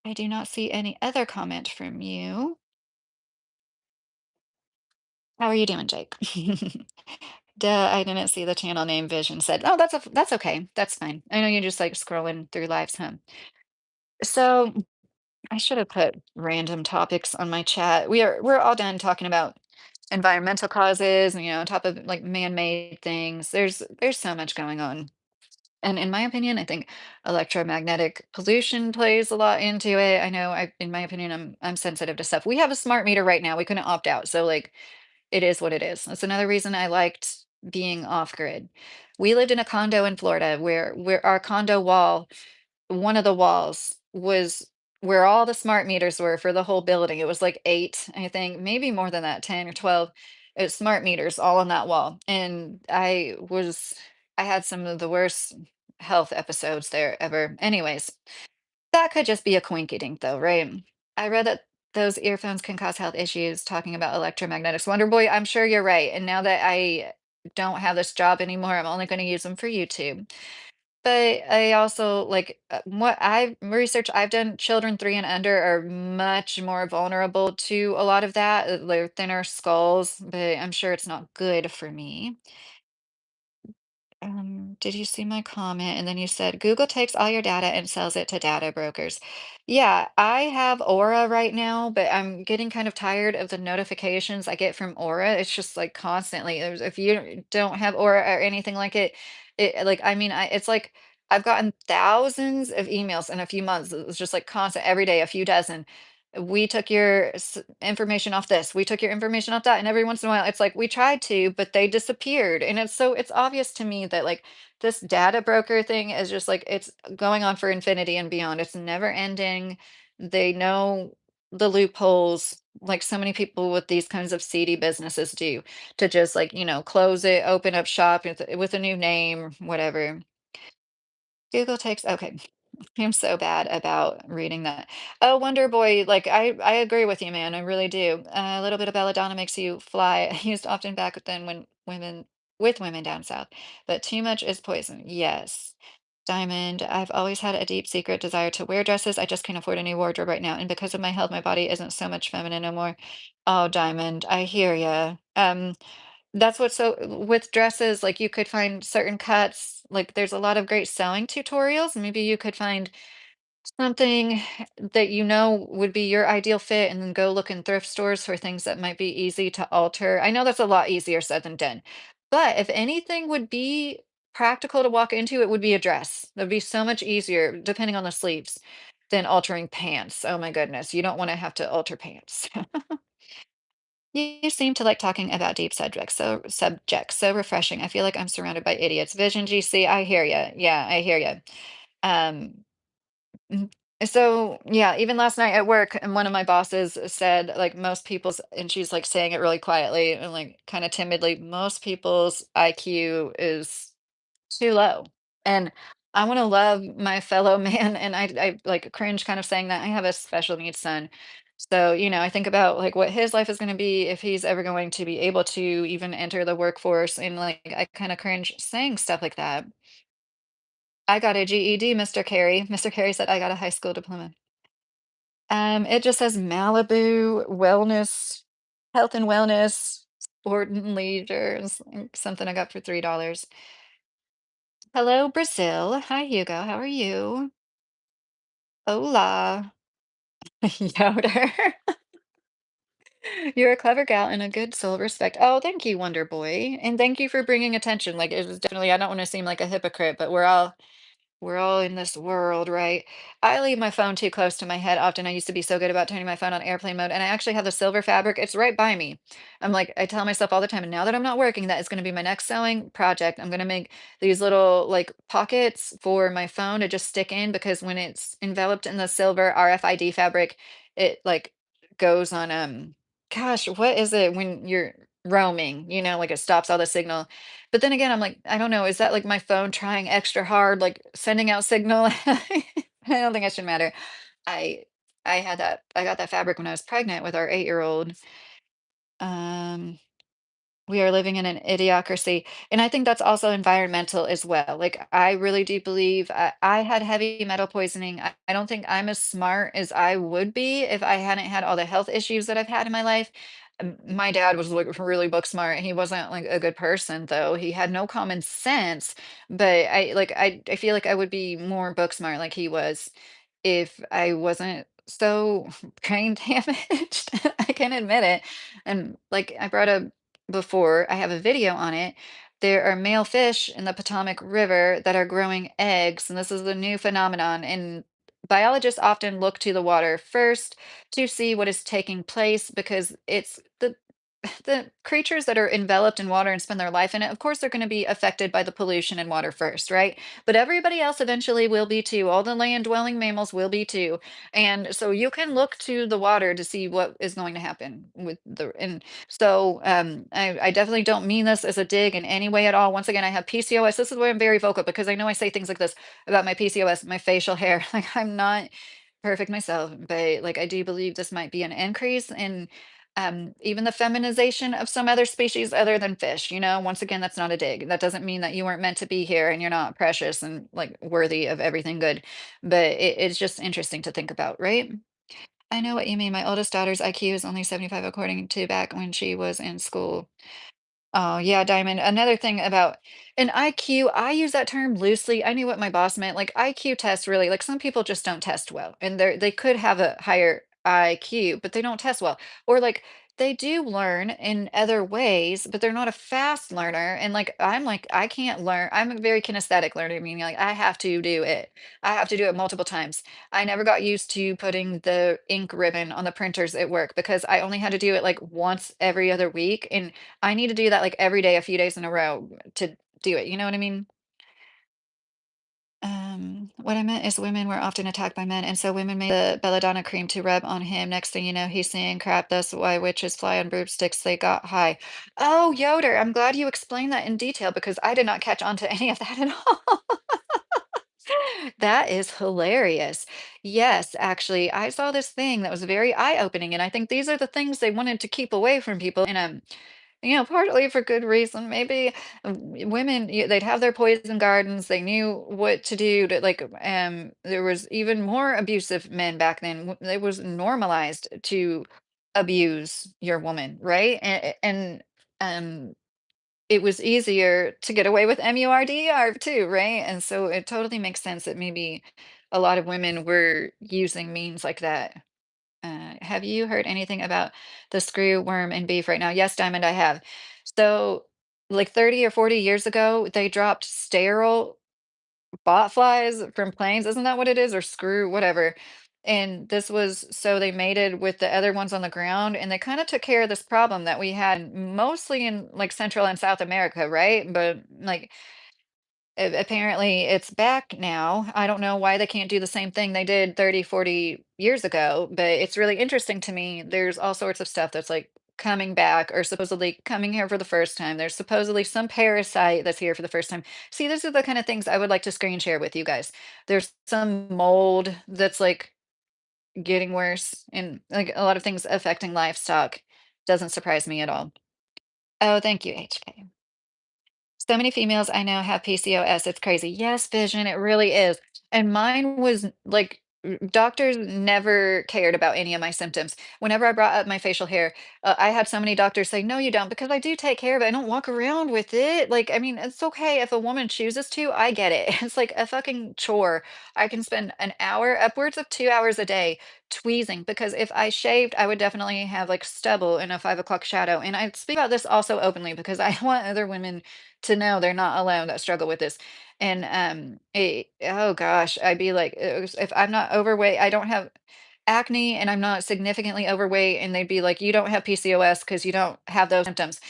I do not see any other comment from you. How are you doing, Jake? Duh, I didn't see the channel name Vision said. Oh, that's okay. That's fine. I know you're just like scrolling through lives, huh? So I should have put random topics on my chat. We're all done talking about environmental causes and on top of like man-made things. There's so much going on. And in my opinion, I think electromagnetic pollution plays a lot into it. I know in my opinion, I'm sensitive to stuff. We have a smart meter right now. We couldn't opt out. So like it is what it is. That's another reason I liked being off grid. We lived in a condo in Florida where our condo wall, one of the walls was where all the smart meters were for the whole building. It was like 8, I think, maybe more than that, 10 or 12. Smart meters all on that wall. And I had some of the worst health episodes there ever. Anyways, that could just be a coinky dink though, right? I read that those earphones can cause health issues talking about electromagnetics. Wonder Boy, I'm sure you're right. And now that I don't have this job anymore, I'm only going to use them for YouTube. But I also like what I've researched I've done, children 3 and under are much more vulnerable to a lot of that. They're thinner skulls, but I'm sure it's not good for me. Did you see my comment? And then you said Google takes all your data and sells it to data brokers. Yeah, I have Aura right now, but I'm getting kind of tired of the notifications I get from Aura. It's just like constantly. If you don't have Aura or anything like it like I mean, it's like I've gotten thousands of emails in a few months. It was just like constant every day, a few dozen. we took your information off this, we took your information off that. And every once in a while, it's like, we tried to, but they disappeared. And it's obvious to me that like this data broker thing is just like, it's going on for infinity and beyond. It's never ending. They know the loopholes, like so many people with these kinds of seedy businesses do, to just like, close it, open up shop with a new name, whatever. Google takes, okay. I'm so bad about reading that. Oh, Wonder Boy, like I agree with you, man. I really do. A little bit of belladonna makes you fly. Used often back then when women with women down south, but too much is poison. Yes. Diamond, I've always had a deep secret desire to wear dresses. I just can't afford a new wardrobe right now. And because of my health, my body isn't so much feminine no more. Oh, Diamond, I hear ya. That's what's so with dresses, like you could find certain cuts, like there's a lot of great sewing tutorials. Maybe you could find something that would be your ideal fit and then go look in thrift stores for things that might be easy to alter. I know that's a lot easier said than done. But if anything would be practical to walk into, it would be a dress. That'd be so much easier, depending on the sleeves, than altering pants. Oh my goodness, you don't want to have to alter pants. You seem to like talking about deep subjects, so refreshing. I feel like I'm surrounded by idiots. Vision GC, I hear you. Yeah, I hear you. Um, mm, so yeah, even last night at work, and one of my bosses said, like most people's, and she's like saying it really quietly and like kind of timidly, most people's IQ is too low. And I want to love my fellow man. And I like cringe kind of saying that. I have a special needs son. So, I think about like what his life is going to be if he's ever going to be able to even enter the workforce. And like, I kind of cringe saying stuff like that. I got a GED, Mr. Carey. Mr. Carey said I got a high school diploma. It just says Malibu wellness, health and wellness, sport and leisure. It's like something I got for $3. Hello, Brazil. Hi, Hugo. How are you? Hola. Yoder. You're a clever gal and a good soul. Respect. Oh, thank you, Wonder Boy. And thank you for bringing attention. Like, it was definitely, I don't want to seem like a hypocrite, but we're all in this world, right? I leave my phone too close to my head often. I used to be so good about turning my phone on airplane mode, and I actually have the silver fabric. It's right by me. I'm like, I tell myself all the time, and now that I'm not working, that is going to be my next sewing project. I'm going to make these little like pockets for my phone to just stick in because when it's enveloped in the silver RFID fabric, it like goes on gosh, what is it when you're roaming, like it stops all the signal. But then again, I'm like, I don't know, is that like my phone trying extra hard, like sending out signal? I don't think it should matter. I I got that fabric when I was pregnant with our 8-year-old. Um we are living in an idiocracy. And I think that's also environmental as well. Like, I really do believe I had heavy metal poisoning. I don't think I'm as smart as I would be if I hadn't had all the health issues that I've had in my life. My dad was like really book smart. He wasn't like a good person though. He had no common sense. But I feel like I would be more book smart like he was if I wasn't so brain damaged. I can admit it. And like I brought up before, I have a video on it. There are male fish in the Potomac River that are growing eggs, and this is a new phenomenon. And biologists often look to the water first to see what is taking place because it's the creatures that are enveloped in water and spend their life in it, of course, they're going to be affected by the pollution in water first, right? But everybody else eventually will be too. All the land dwelling mammals will be too. And so you can look to the water to see what is going to happen with and so I definitely don't mean this as a dig in any way at all. Once again, I have PCOS. This is why I'm very vocal because I know I say things like this about my PCOS, my facial hair. Like I'm not perfect myself, but like I do believe this might be an increase in even the feminization of some other species other than fish. Once again, that's not a dig. That doesn't mean that you weren't meant to be here and you're not precious and like worthy of everything good. But it's just interesting to think about, right? I know what you mean. My oldest daughter's IQ is only 75 according to back when she was in school. Oh, yeah, Diamond. Another thing about an IQ, I use that term loosely. I knew what my boss meant. Like IQ tests really, like some people just don't test well. And they could have a higher IQ, but they don't test well. Or like They do learn in other ways, but they're not a fast learner. And like, I can't learn. I'm a very kinesthetic learner, meaning like I have to do it. I have to do it multiple times. I never got used to putting the ink ribbon on the printers at work because I only had to do it like once every other week. And I need to do that like every day, a few days in a row to do it. You know what I mean? What I meant is women were often attacked by men, and so women made the belladonna cream to rub on him. Next thing you know, he's saying crap. That's why witches fly on broomsticks. They got high. Oh, Yoder, I'm glad you explained that in detail because I did not catch on to any of that at all. That is hilarious. Yes, actually, I saw this thing that was very eye-opening, and I think these are the things they wanted to keep away from people. And partly for good reason. Maybe women, they'd have their poison gardens. They knew what to do to like. There was even more abusive men back then. It was normalized to abuse your woman, right? And it was easier to get away with MURDR too, right? And so it totally makes sense that maybe a lot of women were using means like that. Have you heard anything about the screw worm in beef right now? Yes, Diamond, I have. So, like 30 or 40 years ago, they dropped sterile bot flies from planes. Isn't that what it is? Or screw, whatever. And this was so they mated with the other ones on the ground, and they kind of took care of this problem that we had mostly in like Central and South America, right? But like apparently it's back now. I don't know why they can't do the same thing they did 30, 40 years ago, but it's really interesting to me. There's all sorts of stuff that's like coming back or supposedly coming here for the first time. There's supposedly some parasite that's here for the first time. See, these are the kind of things I would like to screen share with you guys. There's some mold that's like getting worse and like a lot of things affecting livestock. Doesn't surprise me at all. Oh, thank you, HK. So many females I know have PCOS. It's crazy. Yes, Vision, it really is. And mine was like doctors never cared about any of my symptoms. Whenever I brought up my facial hair, I had so many doctors say, "No, you don't," because I do take care of it. I don't walk around with it. Like, I mean, it's okay if a woman chooses to. I get it. It's like a fucking chore. I can spend an hour, upwards of 2 hours a day tweezing because if I shaved, I would definitely have like stubble and a 5 o'clock shadow. And I speak about this also openly because I want other women to know they're not alone that struggle with this. And oh gosh, I'd be like, if I'm not overweight, I don't have acne and I'm not significantly overweight, and they'd be like, you don't have PCOS because you don't have those symptoms.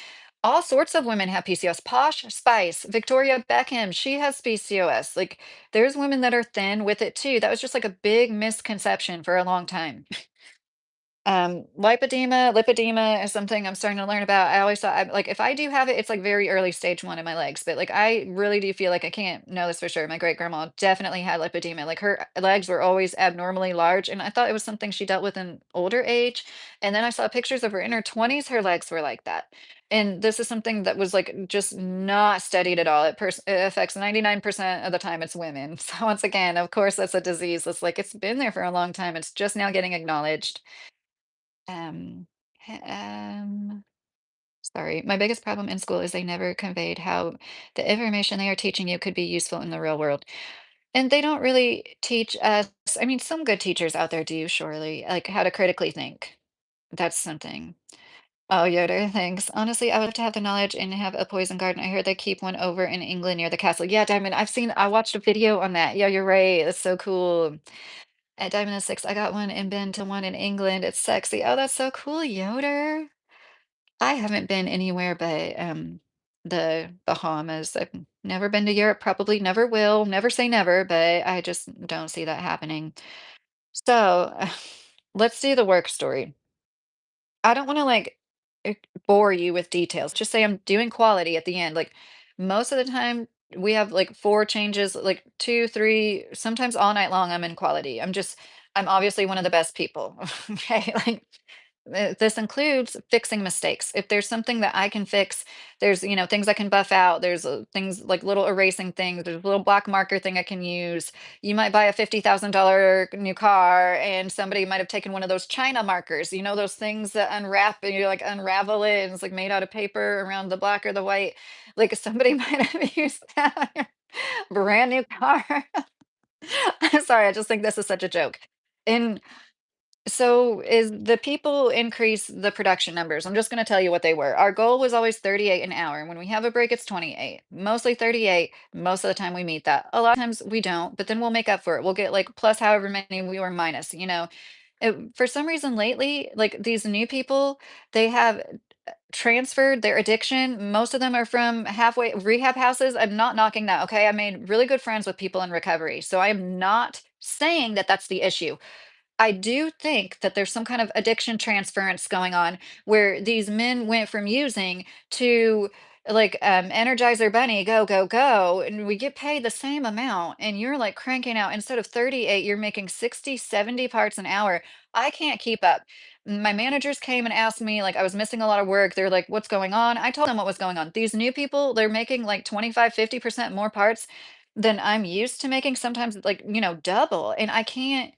All sorts of women have PCOS. Posh Spice, Victoria Beckham, she has PCOS. Like, there's women that are thin with it too. That was just like a big misconception for a long time. Lipedema is something I'm starting to learn about. I always thought, like, if I do have it, it's like very early stage one in my legs. But like, I really do feel like I can't know this for sure. My great grandma definitely had lipedema. Like, her legs were always abnormally large, and I thought it was something she dealt with in older age. And then I saw pictures of her in her 20s. Her legs were like that. And this is something that was like just not studied at all. It affects 99% of the time it's women. So once again, of course, that's a disease that's like it's been there for a long time. It's just now getting acknowledged. Um, sorry. My biggest problem in school is they never conveyed how the information they are teaching you could be useful in the real world. And they don't really teach us, I mean, some good teachers out there do, surely, like how to critically think. That's something. Oh, Yoder, thanks. Honestly, I would love to have the knowledge and have a poison garden. I heard they keep one over in England near the castle. Yeah, Diamond, I watched a video on that. Yeah, you're right. That's so cool. At Diamond and Six, I got one and been to one in England. It's sexy. Oh, that's so cool, Yoder. I haven't been anywhere but the Bahamas. I've never been to Europe, probably never will. Never say never, but I just don't see that happening. So let's do the work story. I don't want to like bore you with details. Just say I'm doing quality at the end. Like most of the time, we have like four changes, like two, three, sometimes all night long. I'm in quality. I'm obviously one of the best people. Okay. Like this includes fixing mistakes. If there's something that I can fix, there's, things I can buff out. There's things like little erasing things. There's a little black marker thing I can use. You might buy a $50,000 new car and somebody might have taken one of those China markers, those things that unwrap and you like unravel it and it's like made out of paper around the black or the white. Like somebody might have used that on your brand new car. I'm sorry, I just think this is such a joke. And So is the people increase the production numbers. I'm just going to tell you what they were. Our goal was always 38 an hour. And when we have a break, it's 28. Mostly 38. Most of the time we meet that. A lot of times we don't, but then we'll make up for it. We'll get like plus however many we were minus, For some reason lately, like these new people, they have transferred their addiction. Most of them are from halfway rehab houses. I'm not knocking that. Okay. I made really good friends with people in recovery. So I am not saying that that's the issue. I do think that there's some kind of addiction transference going on where these men went from using to like Energizer Bunny, go, go, go. And we get paid the same amount. And you're like cranking out instead of 38, you're making 60, 70 parts an hour. I can't keep up. My managers came and asked me, like, I was missing a lot of work. They're like, what's going on? I told them what was going on. These new people, they're making like 25, 50% more parts than I'm used to making, sometimes like, double. And I can't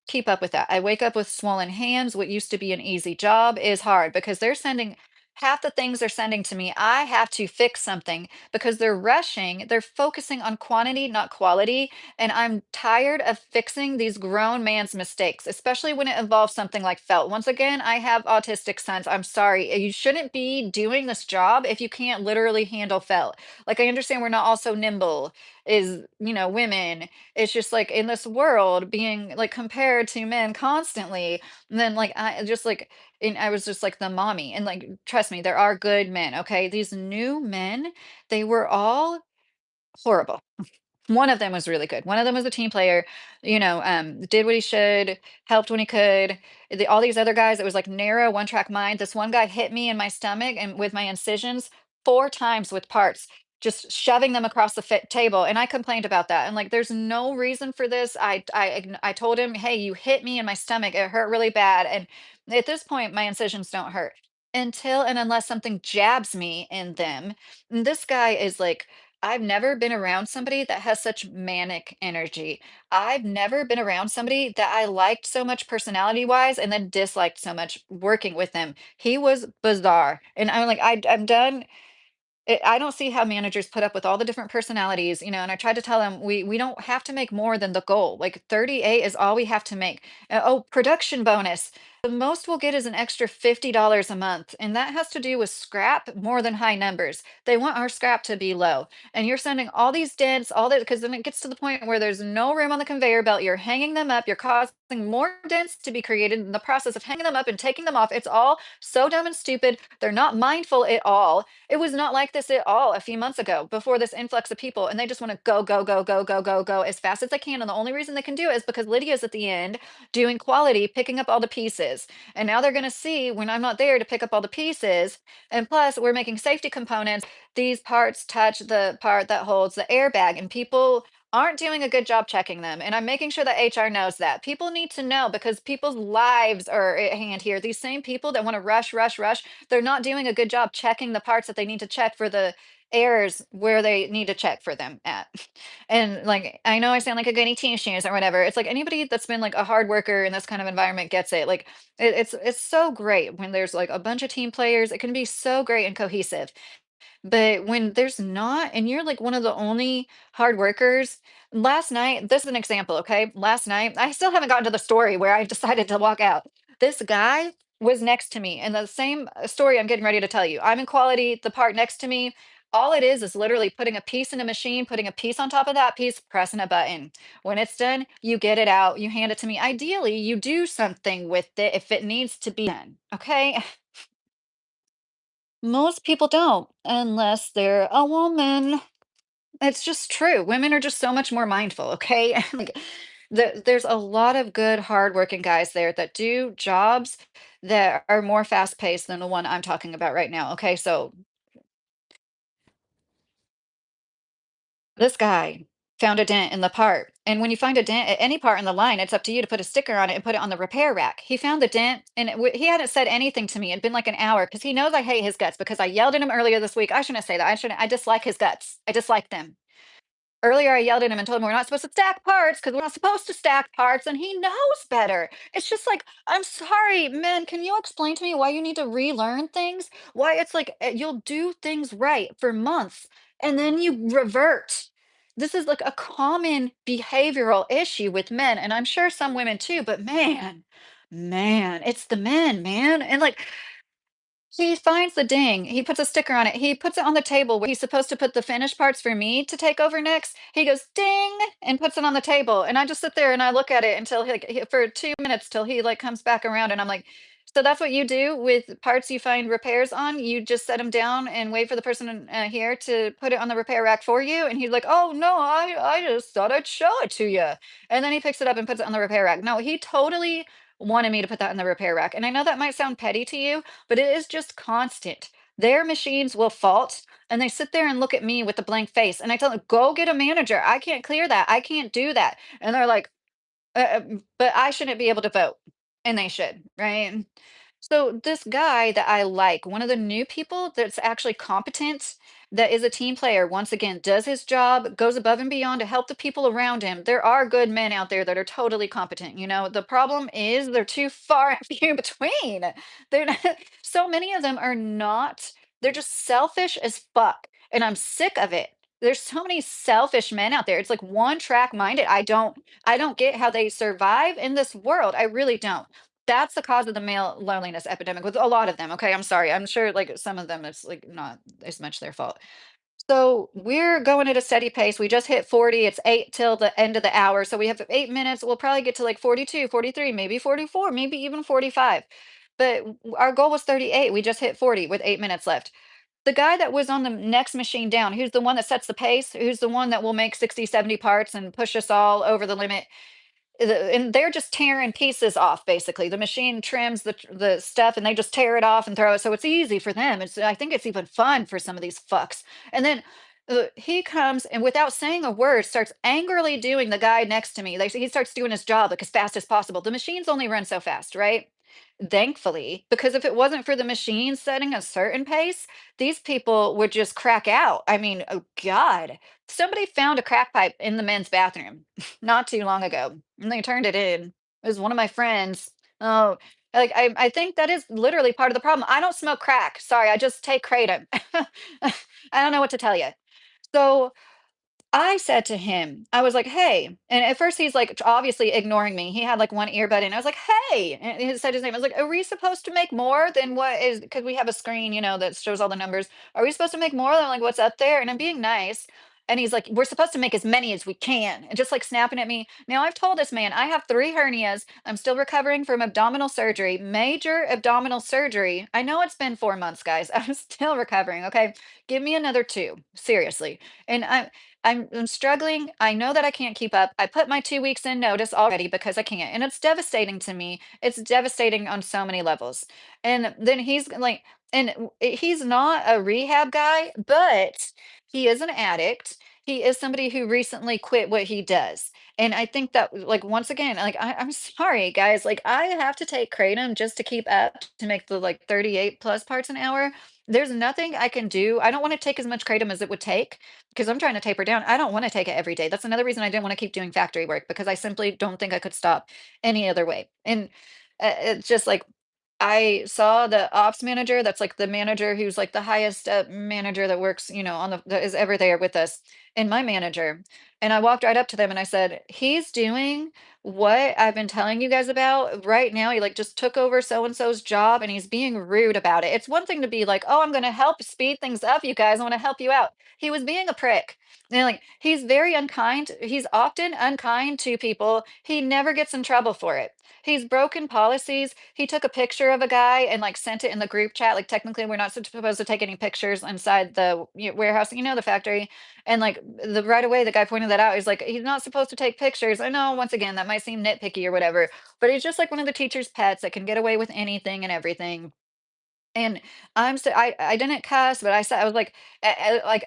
keep up with that. I wake up with swollen hands. What used to be an easy job is hard because they're sending half the things they're sending to me. I have to fix something because they're rushing. They're focusing on quantity, not quality. And I'm tired of fixing these grown man's mistakes, especially when it involves something like felt. Once again, I have autistic sons. I'm sorry. You shouldn't be doing this job if you can't literally handle felt. Like, I understand we're not all so nimble is, women, it's just like in this world being like compared to men constantly. And then like I just like and I was just like the mommy. And like trust me, there are good men. Okay. These new men, they were all horrible. One of them was really good. One of them was a team player, did what he should, helped when he could. All these other guys, it was like narrow one track mind. This one guy hit me in my stomach and with my incisions 4 times with parts, just shoving them across the table. And I complained about that. And like, there's no reason for this. I told him, hey, you hit me in my stomach. It hurt really bad. And at this point, my incisions don't hurt until and unless something jabs me in them. And this guy is like, I've never been around somebody that has such manic energy. I've never been around somebody that I liked so much personality-wise and then disliked so much working with him. He was bizarre. And I'm like, I'm done. I don't see how managers put up with all the different personalities, and I tried to tell them we don't have to make more than the goal. Like 38 is all we have to make. Oh, production bonus. The most we'll get is an extra $50 a month, and that has to do with scrap more than high numbers. They want our scrap to be low. And you're sending all these dents, all that, because then it gets to the point where there's no room on the conveyor belt. You're hanging them up, you're causing more dents to be created in the process of hanging them up and taking them off. It's all so dumb and stupid. They're not mindful at all. It was not like this at all a few months ago before this influx of people, and they just want to go, go, go, go, go, go, go as fast as they can. And the only reason they can do it is because Lydia's at the end doing quality, picking up all the pieces. And now they're going to see when I'm not there to pick up all the pieces. And plus, we're making safety components. These parts touch the part that holds the airbag, and people aren't doing a good job checking them. And I'm making sure that HR knows that. People need to know because people's lives are at hand here. These same people that want to rush, rush, rush, they're not doing a good job checking the parts that they need to check for the errors where they need to check for them at. And like, I know I sound like a goody two shoes or whatever. It's like anybody that's been like a hard worker in this kind of environment gets it. Like, it's so great when there's like a bunch of team players. It can be so great and cohesive. But when there's not, and you're like one of the only hard workers, last night, this is an example, okay? Last night, I still haven't gotten to the story where I decided to walk out. This guy was next to me, and the same story I'm getting ready to tell you. I'm in quality, the part next to me. All it is literally putting a piece in a machine, putting a piece on top of that piece, pressing a button. When it's done, you get it out, you hand it to me. Ideally, you do something with it if it needs to be done, okay? Most people don't, unless they're a woman. It's just true. Women are just so much more mindful, okay? Like, there's a lot of good, hardworking guys there that do jobs that are more fast paced than the one I'm talking about right now. Okay, so this guy found a dent in the part. And when you find a dent at any part in the line, it's up to you to put a sticker on it and put it on the repair rack. He found the dent and he hadn't said anything to me. It'd been like an hour because he knows I hate his guts because I yelled at him earlier this week. I shouldn't say that. I dislike his guts. I dislike them. Earlier, I yelled at him and told him we're not supposed to stack parts because we're not supposed to stack parts, and he knows better. It's just like, I'm sorry, man. Can you explain to me why you need to relearn things? Why it's like you'll do things right for months and then you revert. This is like a common behavioral issue with men, and I'm sure some women too, but man. Man, it's the men, man, and, like, he finds the ding, he puts a sticker on it, he puts it on the table where he's supposed to put the finished parts for me to take over next. He goes, "Ding," and puts it on the table, and I just sit there and I look at it until for 2 minutes till he, like, comes back around, and I'm like, "So that's what you do with parts you find repairs on? You just set them down and wait for the person here to put it on the repair rack for you?" And he's like, "Oh, no, I just thought I'd show it to you." And then he picks it up and puts it on the repair rack. No, he totally wanted me to put that in the repair rack, and I know that might sound petty to you, but it is just constant. Their machines will fault and they sit there and look at me with a blank face. And I tell them, go get a manager. I can't clear that. I can't do that. And they're like, but I shouldn't be able to vote. And they should, right? So this guy that I like, one of the new people that's actually competent, that is a team player, once again, does his job, goes above and beyond to help the people around him. There are good men out there that are totally competent. You know, the problem is they're too far and few between. They're not, so many of them are not, they're just selfish as fuck. And I'm sick of it. There's so many selfish men out there. It's like one track minded. I don't get how they survive in this world. I really don't. That's the cause of the male loneliness epidemic with a lot of them, okay? I'm sorry. I'm sure, like, some of them, it's, like, not as much their fault. So, we're going at a steady pace. We just hit 40. It's 8 till the end of the hour, so we have 8 minutes. We'll probably get to, like, 42, 43, maybe 44, maybe even 45. But our goal was 38. We just hit 40 with 8 minutes left. The guy that was on the next machine down, who's the one that sets the pace, who's the one that will make 60, 70 parts and push us all over the limit, and they're just tearing pieces off basically. The machine trims the stuff and they just tear it off and throw it. So it's easy for them. It's I think it's even fun for some of these fucks. And then he comes and without saying a word starts angrily doing the guy next to me. Like he starts doing his job like as fast as possible. The machines only run so fast, right? Thankfully, because if it wasn't for the machine setting a certain pace, these people would just crack out. I mean, oh God. Somebody found a crack pipe in the men's bathroom not too long ago, and they turned it in. It was one of my friends. Oh, like I think that is literally part of the problem. I don't smoke crack. Sorry, I just take kratom. I don't know what to tell you. So I said to him, I was like, "Hey," and at first he's like obviously ignoring me. He had like one earbud in. I was like, "Hey," and he said his name. I was like, "Are we supposed to make more than what is?" Because we have a screen, that shows all the numbers. Are we supposed to make more than like what's up there? And I'm being nice. And he's like, "We're supposed to make as many as we can," and just like snapping at me. Now I've told this man I have 3 hernias. I'm still recovering from abdominal surgery, major abdominal surgery. I know it's been 4 months, guys. I'm still recovering. Okay, give me another two, seriously. And I'm struggling. I know that I can't keep up. I put my 2 weeks in notice already because I can't, and it's devastating to me. It's devastating on so many levels. And then he's like, and he's not a rehab guy, but he is an addict. He is somebody who recently quit what he does. And I think that, like, once again, like, I'm sorry, guys. Like, I have to take kratom just to keep up to make the like 38 plus parts an hour. There's nothing I can do. I don't want to take as much kratom as it would take because I'm trying to taper down. I don't want to take it every day. That's another reason I didn't want to keep doing factory work because I simply don't think I could stop any other way. And it's just like I saw the ops manager, that's like the manager who's like the highest manager that works, on that is ever there with us, and my manager. And I walked right up to them and I said, "He's doing what I've been telling you guys about right now. He like just took over so and so's job and he's being rude about it." It's one thing to be like, "Oh, I'm going to help speed things up, you guys. I want to help you out." He was being a prick. And like he's very unkind. He's often unkind to people. He never gets in trouble for it. He's broken policies. He took a picture of a guy and like sent it in the group chat. Like technically, we're not supposed to take any pictures inside the warehouse, the factory. And like the right away, the guy pointed that out. He's like, he's not supposed to take pictures. I know, once again, that might seem nitpicky or whatever, but he's just like one of the teacher's pets that can get away with anything and everything. And I didn't cuss, but I said I was like,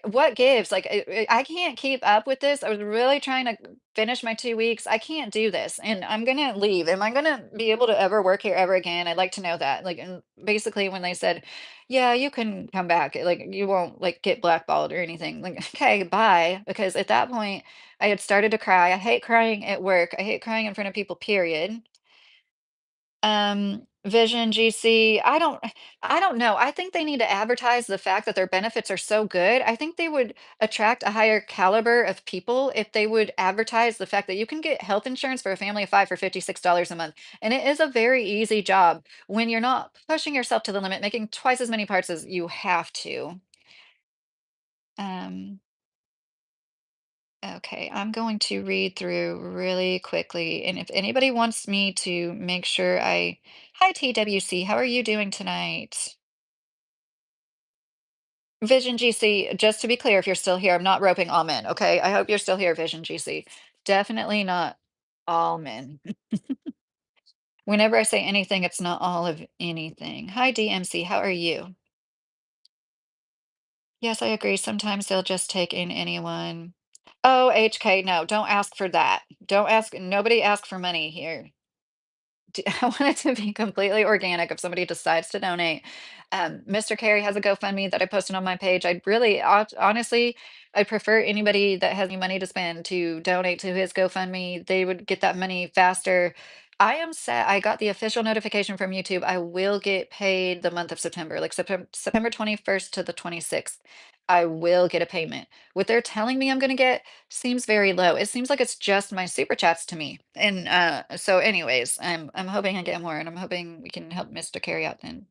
"What gives?" Like, I can't keep up with this. I was really trying to finish my 2 weeks. I can't do this, and I'm gonna leave. Am I gonna be able to ever work here ever again? I'd like to know that. Like, and basically when they said, "Yeah, you can come back," like, you won't, like, get blackballed or anything. Like, "Okay, bye." Because at that point, I had started to cry. I hate crying at work. I hate crying in front of people, period. Vision, GC, I don't know. I think they need to advertise the fact that their benefits are so good. I think they would attract a higher caliber of people if they would advertise the fact that you can get health insurance for a family of 5 for $56 a month. And it is a very easy job when you're not pushing yourself to the limit, making twice as many parts as you have to. Um, okay, I'm going to read through really quickly. And if anybody wants me to make sure hi TWC, how are you doing tonight? Vision GC, just to be clear, if you're still here, I'm not roping all men, okay? I hope you're still here, Vision GC. Definitely not all men. Whenever I say anything, it's not all of anything. Hi, DMC, how are you? Yes, I agree. Sometimes they'll just take in anyone. Oh, HK, no, don't ask for that. Don't ask, nobody ask for money here. I want it to be completely organic if somebody decides to donate. Mr. Carey has a GoFundMe that I posted on my page. I'd really, honestly, I prefer anybody that has any money to spend to donate to his GoFundMe. They would get that money faster. I am sad. I got the official notification from YouTube. I will get paid the month of September, like September 21st to the 26th. I will get a payment. What they're telling me I'm going to get seems very low. It seems like it's just my super chats to me. And so anyways, I'm hoping I get more and I'm hoping we can help Mr. Carry out then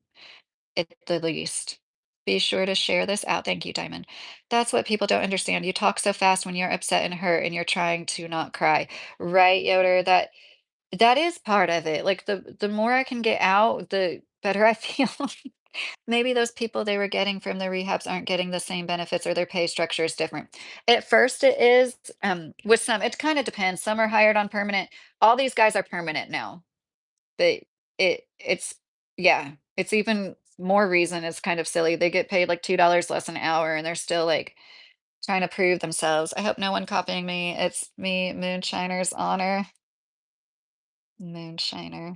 at the least. Be sure to share this out. Thank you, Diamond. That's what people don't understand. You talk so fast when you're upset and hurt and you're trying to not cry. Right, Yoder? That is part of it. Like the more I can get out, the better I feel. Maybe those people they were getting from the rehabs aren't getting the same benefits or their pay structure is different. At first it is, with some, it kind of depends. Some are hired on permanent. All these guys are permanent now. They it's yeah, it's even more reason it's kind of silly. They get paid like $2 less an hour and they're still like trying to prove themselves. I hope no one copying me. It's me, Moonshiner's honor. Moonshiner.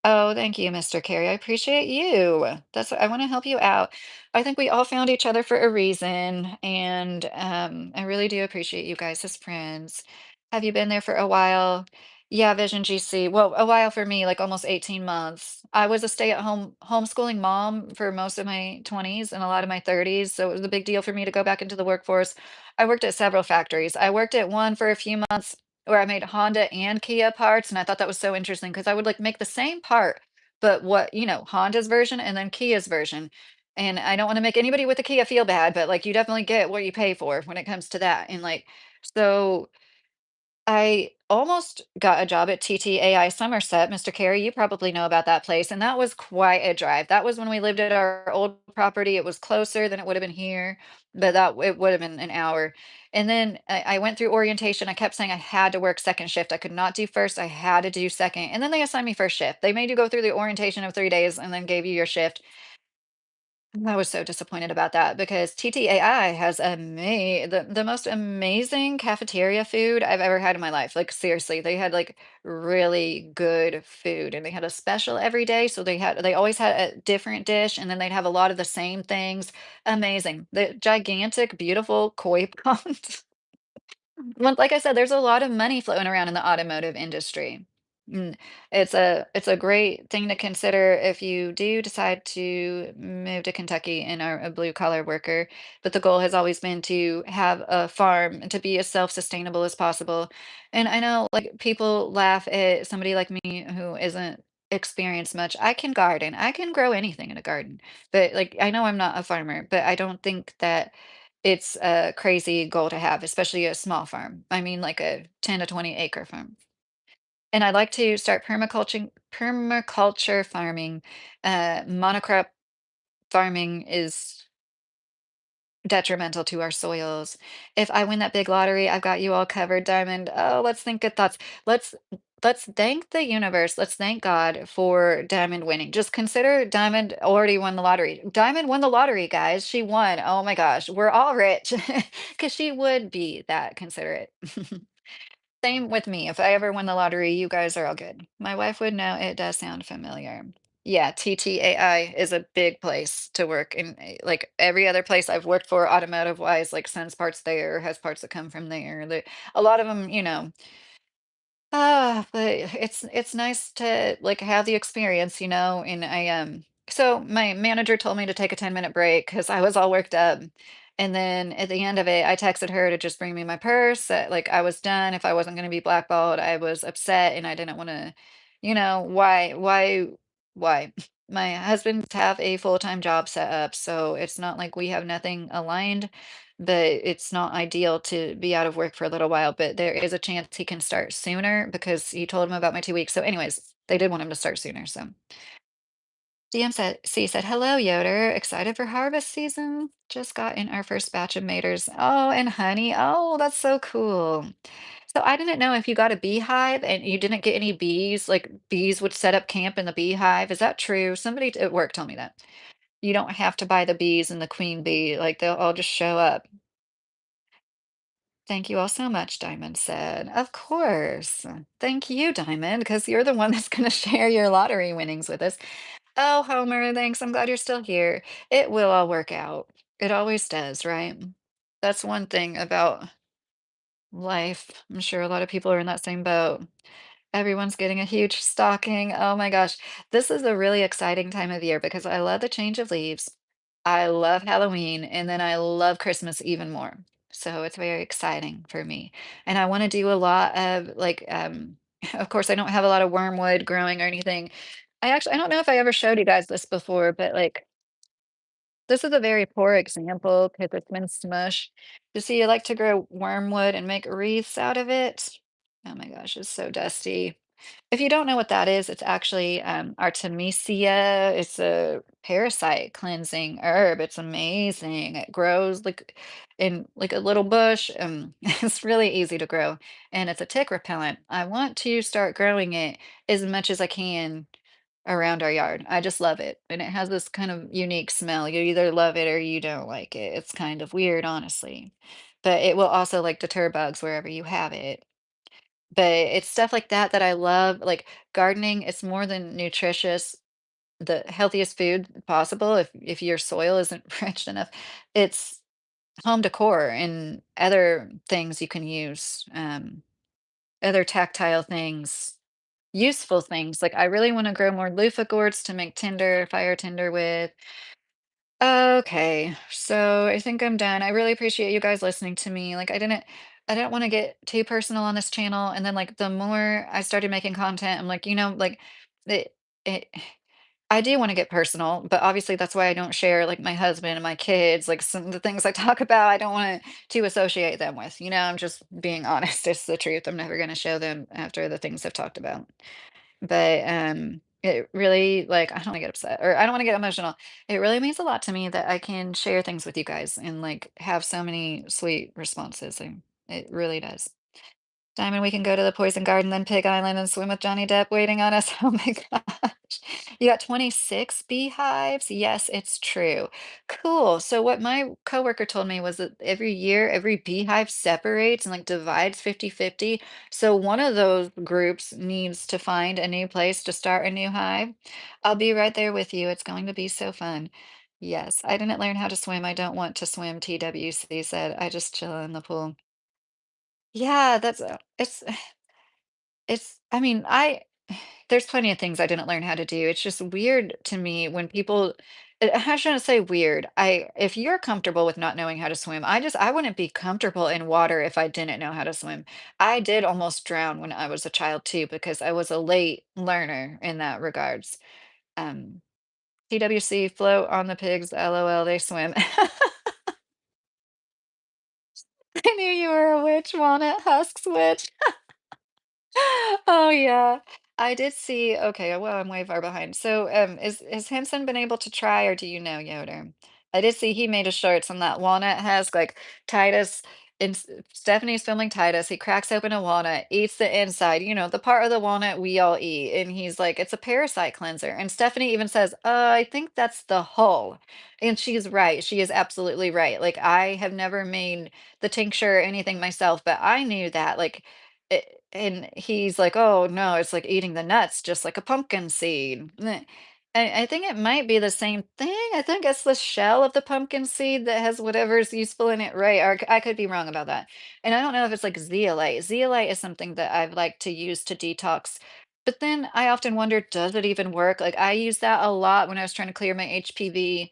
Oh, thank you, Mr. Carey. I appreciate you. That's I want to help you out. I think we all found each other for a reason, and I really do appreciate you guys as friends. Have you been there for a while? Yeah, Vision GC. Well, a while for me, like almost 18 months. I was a stay-at-home homeschooling mom for most of my 20s and a lot of my 30s, so it was a big deal for me to go back into the workforce. I worked at several factories. I worked at one for a few months where I made Honda and Kia parts, and I thought that was so interesting because I would like make the same part, but Honda's version and then Kia's version. And I don't want to make anybody with a Kia feel bad, but like you definitely get what you pay for when it comes to that. And like, so I almost got a job at TTAI Somerset, Mr. Carey, you probably know about that place, and that was quite a drive. That was when we lived at our old property. It was closer than it would have been here, but that it would have been an hour. And then I went through orientation. I kept saying I had to work second shift. I could not do first. I had to do second. And then they assigned me first shift. They made you go through the orientation of 3 days and then gave you your shift. I was so disappointed about that because TTAI has the most amazing cafeteria food I've ever had in my life. Like seriously, they had like really good food and they had a special every day. So they always had a different dish and then they'd have a lot of the same things. Amazing. The gigantic, beautiful koi pond. Well, like I said, there's a lot of money floating around in the automotive industry. Mm, it's a great thing to consider if you do decide to move to Kentucky and are a blue collar worker. But the goal has always been to have a farm and to be as self-sustainable as possible. And I know like people laugh at somebody like me who isn't experienced much. I can garden. I can grow anything in a garden. But like I know I'm not a farmer, but I don't think that it's a crazy goal to have, especially a small farm. I mean, like a 10 to 20 acre farm. And I'd like to start permaculture farming. Monocrop farming is detrimental to our soils. If I win that big lottery, I've got you all covered, Diamond. Oh, let's think good thoughts. Let's let's thank the universe. Let's thank God for Diamond winning. Just consider Diamond already won the lottery. Diamond won the lottery, guys. She won. Oh my gosh, we're all rich because she would be that considerate. Same with me. If I ever win the lottery, you guys are all good. My wife would know it does sound familiar. Yeah, TTAI is a big place to work. And like every other place I've worked for, automotive wise, like sends parts there, has parts that come from there. A lot of them, But it's nice to, like, have the experience, and so my manager told me to take a 10-minute break because I was all worked up, and then at the end of it, I texted her to just bring me my purse, that, like, I was done. If I wasn't gonna be blackballed, I was upset, and I didn't wanna, why? My husbands have a full-time job set up, so it's not like we have nothing aligned, but it's not ideal to be out of work for a little while, but there is a chance he can start sooner because he told him about my 2 weeks. So anyways, they did want him to start sooner. So DMC said, "Hello, Yoder. Excited for harvest season? Just got in our first batch of maters. Oh, and honey. Oh, that's so cool." So I didn't know if you got a beehive and you didn't get any bees, like bees would set up camp in the beehive. Is that true? Somebody at work told me that. You don't have to buy the bees and the queen bee, like they'll all just show up. Thank you all so much, Diamond said. Of course. Thank you, Diamond, because you're the one that's going to share your lottery winnings with us. Oh, Homer, thanks. I'm glad you're still here. It will all work out. It always does, right? That's one thing about life. I'm sure a lot of people are in that same boat. Everyone's getting a huge stocking. Oh my gosh. This is a really exciting time of year because I love the change of leaves. I love Halloween, and then I love Christmas even more. So it's very exciting for me. And I want to do a lot of like of course I don't have a lot of wormwood growing or anything. I don't know if I ever showed you guys this before, but like this is a very poor example because it's been smush. You see, I like to grow wormwood and make wreaths out of it. Oh my gosh, it's so dusty. If you don't know what that is, it's actually Artemisia. It's a parasite cleansing herb. It's amazing. It grows like in like a little bush. It's really easy to grow, and it's a tick repellent. I want to start growing it as much as I can around our yard. I just love it, and it has this kind of unique smell. You either love it or you don't like it. It's kind of weird, honestly, but it will also like deter bugs wherever you have it. But it's stuff like that that I love, like, gardening, it's more than nutritious, the healthiest food possible if your soil isn't rich enough. It's home decor and other things you can use, other tactile things, useful things, like, I really wanna grow more loofah gourds to make tinder, fire tinder with. Okay, so I think I'm done. I really appreciate you guys listening to me. Like I didn't want to get too personal on this channel. And then like the more I started making content, I'm like, like it, it I do want to get personal, but obviously that's why I don't share like my husband and my kids, like some of the things I talk about, I don't want to associate them with. I'm just being honest. It's the truth. I'm never going to show them after the things I've talked about. But, it really like, I don't wanna get upset, or I don't wanna get emotional. It really means a lot to me that I can share things with you guys and, like, have so many sweet responses, and it really does. Diamond, we can go to the Poison Garden, then Pig Island, and swim with Johnny Depp waiting on us. Oh my gosh. You got 26 beehives? Yes, it's true. Cool. So what my coworker told me was that every year, every beehive separates and like divides 50-50. So one of those groups needs to find a new place to start a new hive. I'll be right there with you. It's going to be so fun. Yes, I didn't learn how to swim. I don't want to swim, TWC said. I just chill in the pool. Yeah, I mean, there's plenty of things I didn't learn how to do. It's just weird to me when people, I shouldn't say weird. If you're comfortable with not knowing how to swim, I wouldn't be comfortable in water if I didn't know how to swim. I did almost drown when I was a child too, because I was a late learner in that regards. Um, TWC, float on the pigs, LOL, they swim. I knew you were a witch, Walnut Husks witch. Oh yeah. I did see, okay, well, I'm way far behind. So, is Henson been able to try, or do you know, Yoder? I did see he made a shirts on that walnut husk, like Titus and Stephanie's filming Titus. He cracks open a walnut, eats the inside, the part of the walnut we all eat. And he's like, it's a parasite cleanser. And Stephanie even says, I think that's the hull. And she's right. She is absolutely right. Like, I have never made the tincture or anything myself, but I knew that. Like, and he's like, "Oh, no, it's like eating the nuts just like a pumpkin seed." Meh. I think it might be the same thing. I think it's the shell of the pumpkin seed that has whatever's useful in it, right? Or I could be wrong about that. And I don't know if it's like zeolite. Zeolite is something that I've liked to use to detox. But then I often wonder, does it even work? Like I used that a lot when I was trying to clear my HPV.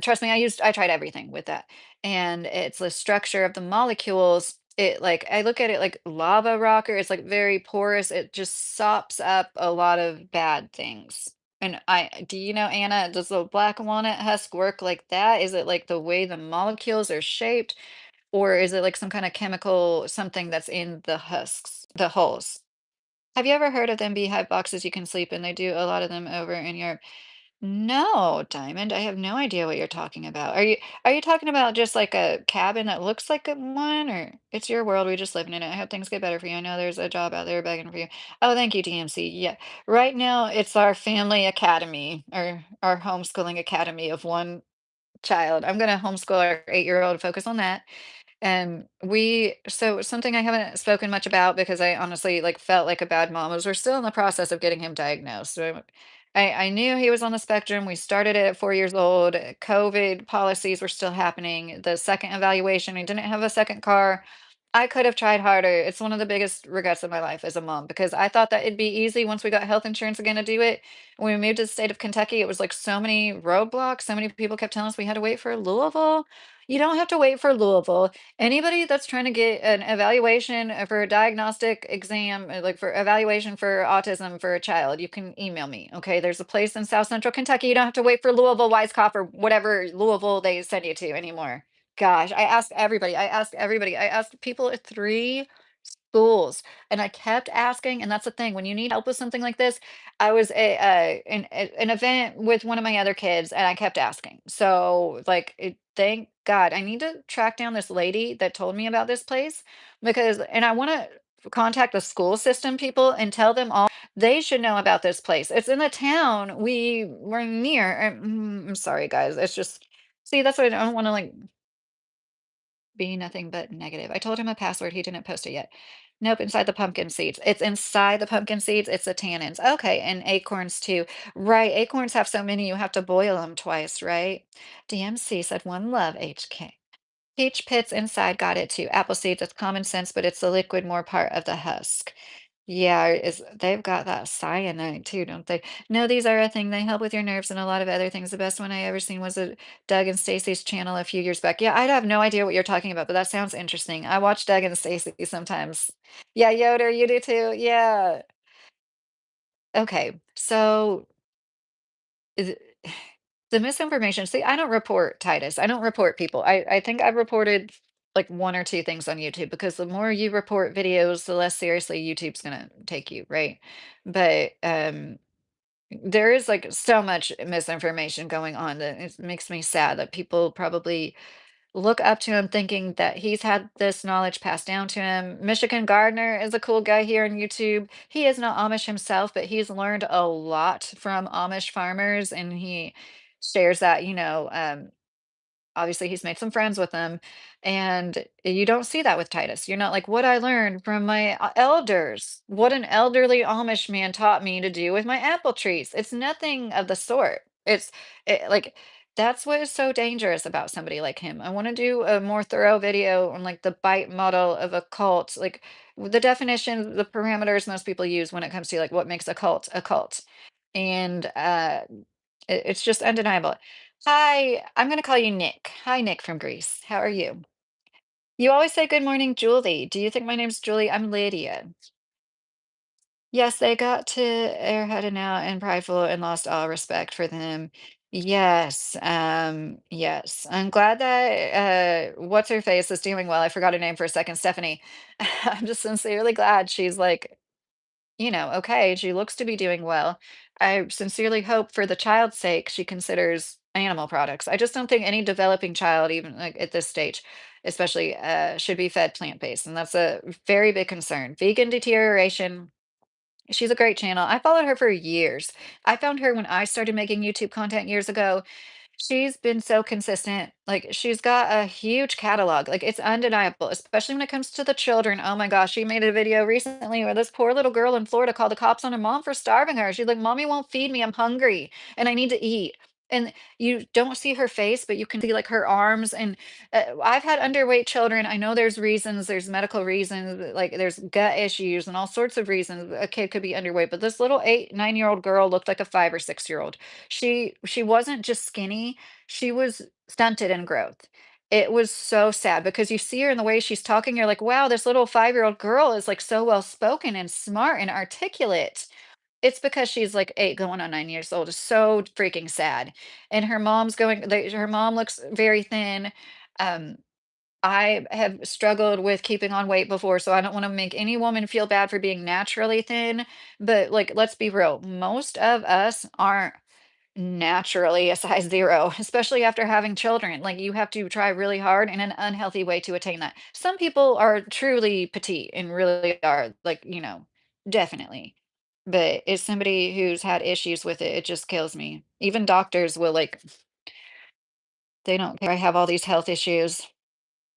Trust me, I tried everything with that. And it's the structure of the molecules. It like I look at it like lava rocker. It's like very porous. It just sops up a lot of bad things. And do you know, Anna, does the black walnut husk work like that? Is it like the way the molecules are shaped, or is it like some kind of chemical something that's in the husks, the hulls? Have you ever heard of them beehive boxes you can sleep in? They do a lot of them over in Europe. No, Diamond, I have no idea what you're talking about. Are you talking about just like a cabin that looks like a one, or it's your world, we just living in it. I hope things get better for you. I know there's a job out there begging for you. Oh, thank you, DMC. Yeah. Right now it's our family academy or our homeschooling academy of one child. I'm gonna homeschool our 8-year-old, focus on that. And so something I haven't spoken much about because I honestly like felt like a bad mom was we're still in the process of getting him diagnosed. So I knew he was on the spectrum. We started it at 4 years old. COVID policies were still happening. The second evaluation, he didn't have a second car. I could have tried harder. It's one of the biggest regrets of my life as a mom because I thought that it'd be easy once we got health insurance again to do it. When we moved to the state of Kentucky, it was like so many roadblocks. So many people kept telling us we had to wait for Louisville. You don't have to wait for Louisville. Anybody that's trying to get an evaluation for a diagnostic exam, like for evaluation for autism for a child, you can email me. Okay. There's a place in South Central Kentucky. You don't have to wait for Louisville, Weisskopf, or whatever Louisville they send you to anymore. Gosh, I asked everybody. I asked everybody. I asked people at three schools and I kept asking. And that's the thing. When you need help with something like this, I was an event with one of my other kids and I kept asking. So like thank God I need to track down this lady that told me about this place because and I want to contact the school system people and tell them all they should know about this place. It's in the town we were near. I'm sorry guys. It's just see that's what I don't want to like be nothing but negative. I told him a password, he didn't post it yet. Nope, inside the pumpkin seeds. It's inside the pumpkin seeds, it's the tannins. Okay, and acorns too. Right, acorns have so many, you have to boil them twice, right? DMC said one love, HK. Peach pits inside got it too. Apple seeds, it's common sense, but it's the liquid more part of the husk. Yeah, is they've got that cyanide too, don't they? No, these are a thing. They help with your nerves and a lot of other things. The best one I ever seen was a Doug and Stacy's channel a few years back. Yeah, I'd have no idea what you're talking about, but that sounds interesting. I watch Doug and Stacy sometimes. Yeah, Yoder, you do too. Yeah. Okay. So is the misinformation. See, I don't report Titus. I don't report people. I think I've reported like one or two things on YouTube because the more you report videos, the less seriously YouTube's gonna take you, right? But there is like so much misinformation going on that it makes me sad that people probably look up to him thinking that he's had this knowledge passed down to him. Michigan Gardner is a cool guy here on YouTube. He is not Amish himself, but he's learned a lot from Amish farmers and he shares that, obviously he's made some friends with them and you don't see that with Titus. You're not like what I learned from my elders, what an elderly Amish man taught me to do with my apple trees. It's nothing of the sort. Like that's what is so dangerous about somebody like him. I want to do a more thorough video on like the bite model of a cult, like the definition, the parameters most people use when it comes to like what makes a cult. And it's just undeniable. Hi, I'm gonna call you Nick. Hi, Nick from Greece. How are you? You always say good morning, Julie. Do you think my name's Julie? I'm Lydia. Yes, they got to airheaded out and prideful and lost all respect for them. Yes, yes. I'm glad that what's her face is doing well. I forgot her name for a second, Stephanie. I'm just sincerely glad she's like okay, she looks to be doing well. I sincerely hope for the child's sake she considers animal products. I just don't think any developing child, even like at this stage, especially, should be fed plant-based. And that's a very big concern. Vegan deterioration. She's a great channel. I followed her for years. I found her when I started making YouTube content years ago. She's been so consistent. Like, she's got a huge catalog. Like, it's undeniable, especially when it comes to the children. Oh my gosh, she made a video recently where this poor little girl in Florida called the cops on her mom for starving her. She's like, "Mommy won't feed me. I'm hungry and I need to eat." And you don't see her face, but you can see like her arms. And I've had underweight children. I know there's reasons, there's medical reasons, like there's gut issues and all sorts of reasons a kid could be underweight. But this little 8, 9 year old girl looked like a 5 or 6 year old. She wasn't just skinny, she was stunted in growth. It was so sad because you see her in the way she's talking, you're like, "Wow, this little 5-year-old girl is, like, so well spoken and smart and articulate." It's because she's, like, 8 going on 9 years old. It's so freaking sad. And her mom looks very thin. Um, I have struggled with keeping on weight before, so I don't wanna make any woman feel bad for being naturally thin, but, like, let's be real, most of us aren't naturally a size 0, especially after having children. Like, you have to try really hard in an unhealthy way to attain that. Some people are truly petite and really are, like, definitely. But as somebody who's had issues with it, it just kills me. Even doctors will, like, they don't care I have all these health issues.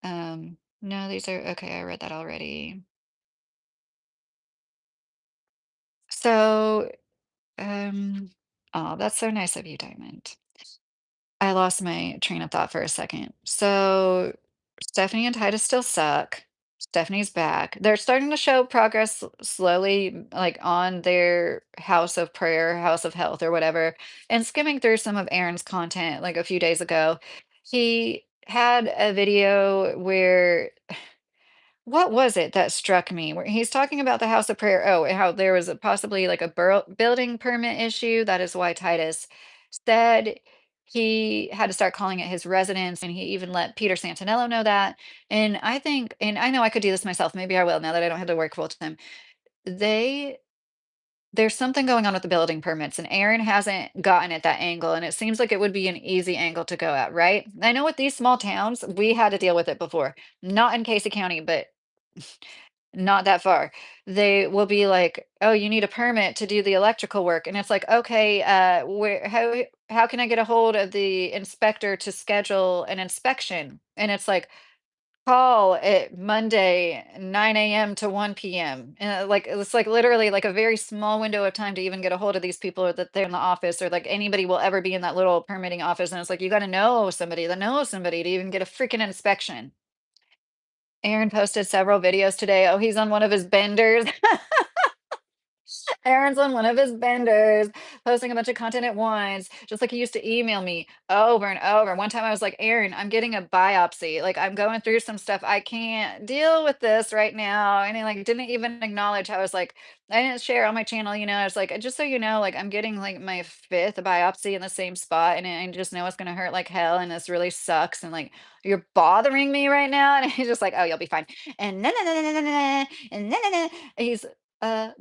No, these are okay, I read that already. So, um, oh, that's so nice of you, Diamond. I lost my train of thought for a second. So Stephanie and Titus still suck. Stephanie's back. They're starting to show progress slowly, like on their House of Prayer, House of Health, or whatever. And skimming through some of Aaron's content like a few days ago, he had a video where what was it that struck me? Where he's talking about the House of Prayer. Oh, and how there was possibly like a building permit issue. That is why Titus said he had to start calling it his residence, and he even let Peter Santinello know that. And I think, and I know I could do this myself. Maybe I will now that I don't have to work full time. They there's something going on with the building permits, and Aaron hasn't gotten at that angle, and it seems like it would be an easy angle to go at, right? I know with these small towns, we had to deal with it before. Not in Casey County, but not that far. They will be like, "Oh, you need a permit to do the electrical work." And it's like, "Okay, where how can I get a hold of the inspector to schedule an inspection?" And it's like, "Call at Monday, 9 a.m. to 1 p.m." And like it's like literally like a very small window of time to even get a hold of these people or that they're in the office or like anybody will ever be in that little permitting office. And it's like you got to know somebody that knows somebody to even get a freaking inspection. Aaron posted several videos today. Oh, he's on one of his benders. Aaron's on one of his benders, posting a bunch of content at once, just like he used to email me over and over. One time I was like, Aaron, I'm getting a biopsy. Like I'm going through some stuff. I can't deal with this right now. And he like didn't even acknowledge how I was like, I didn't share on my channel, I was like, just so you know, like I'm getting like my fifth biopsy in the same spot. And I just know it's gonna hurt like hell. And this really sucks. And like you're bothering me right now. And he's just like, oh, you'll be fine. And na na na na na na na, and na na na. He's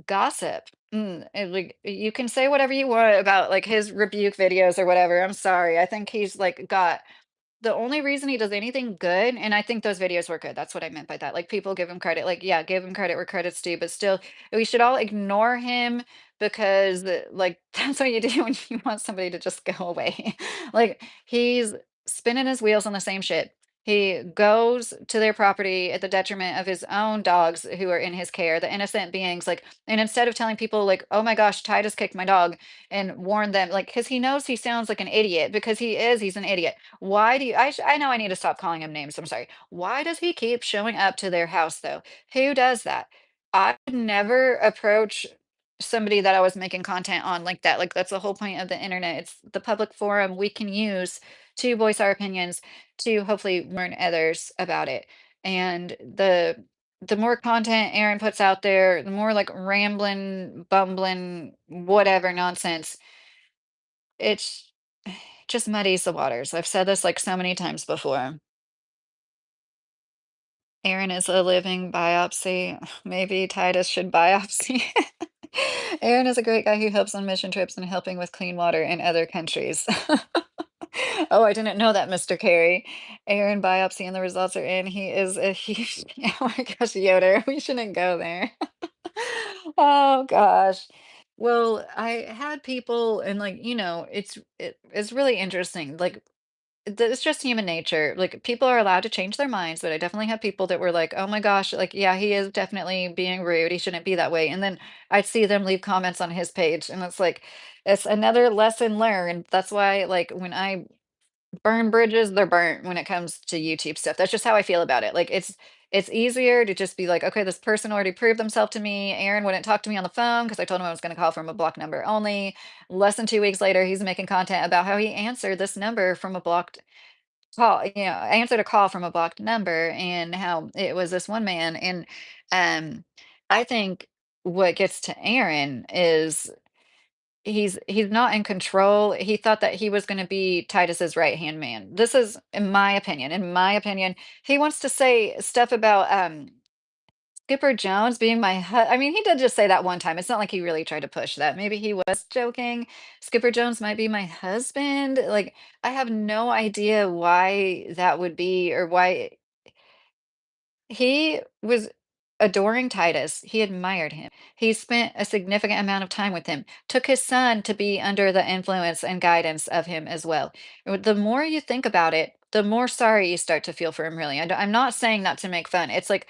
gossip. And, like, you can say whatever you want about, like, his rebuke videos or whatever, I'm sorry, I think he's, like, got the only reason he does anything good and I think those videos were good, that's what I meant by that, like, people give him credit, like, yeah, give him credit where credit's due, but still, we should all ignore him because, like, that's what you do when you want somebody to just go away. Like, he's spinning his wheels on the same shit. He goes to their property at the detriment of his own dogs who are in his care, the innocent beings, like and instead of telling people, like, "Oh my gosh, Titus kicked my dog," and warn them, like, because he knows he sounds like an idiot because he's an idiot. Why do you I know I need to stop calling him names, I'm sorry. Why does he keep showing up to their house though? Who does that? I would never approach somebody that I was making content on like that. Like that's the whole point of the internet. It's the public forum we can use to voice our opinions to hopefully learn others about it. And the more content Aaron puts out there, the more like rambling, bumbling, whatever nonsense, it's just muddies the waters. I've said this like so many times before. Aaron is a living biopsy. Maybe Titus should biopsy. Aaron is a great guy who helps on mission trips and helping with clean water in other countries. Oh, I didn't know that, Mr. Carey. Aaron biopsy and the results are in. He is a huge, oh my gosh, Yoder, we shouldn't go there. Oh gosh. Well, I had people and like, it's really interesting. Like it's just human nature. Like people are allowed to change their minds, but I definitely have people that were like, "Oh my gosh, like yeah, he is definitely being rude. He shouldn't be that way." And then I'd see them leave comments on his page, and it's like it's another lesson learned. That's why like when I burn bridges, they're burnt when it comes to YouTube stuff. That's just how I feel about it. Like it's easier to just be like, okay, this person already proved themselves to me. Aaron wouldn't talk to me on the phone because I told him I was going to call from a blocked number only. Less than 2 weeks later, he's making content about how he answered this number from a blocked call. Answered a call from a blocked number and how it was this one man. And I think what gets to Aaron is he's not in control. He thought that he was gonna be Titus's right-hand man. This is in my opinion, he wants to say stuff about, Skipper Jones being I mean, he did just say that one time. It's not like he really tried to push that. Maybe he was joking. Skipper Jones might be my husband. Like, I have no idea why that would be or why he was adoring Titus. He admired him. He spent a significant amount of time with him, took his son to be under the influence and guidance of him as well. The more you think about it, the more sorry you start to feel for him, really. I'm not saying that to make fun. It's like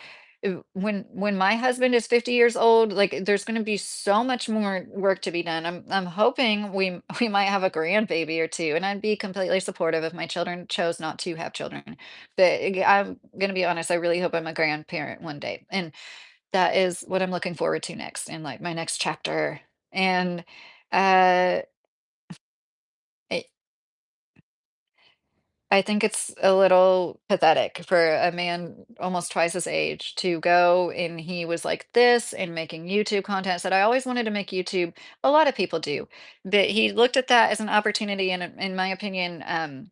when my husband is 50 years old, like there's going to be so much more work to be done. I'm hoping we might have a grandbaby or two, and I'd be completely supportive if my children chose not to have children. But I'm gonna be honest, I really hope I'm a grandparent one day, and that is what I'm looking forward to next in, like, my next chapter, and, uh, I I think it's a little pathetic for a man almost twice his age to go and he was like this and making YouTube content, said, "I always wanted to make YouTube." A lot of people do, but he looked at that as an opportunity, and in my opinion,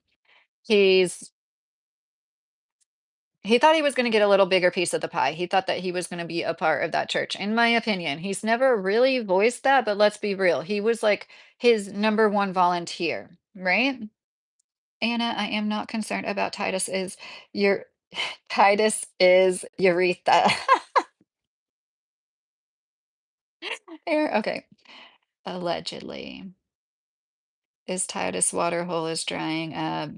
he's he thought he was gonna get a little bigger piece of the pie. He thought that he was gonna be a part of that church, in my opinion. He's never really voiced that, but let's be real. He was like his number one volunteer, right? Anna, I am not concerned about Titus is your Titus is Urethra. Okay. Allegedly. Is Titus water hole is drying up.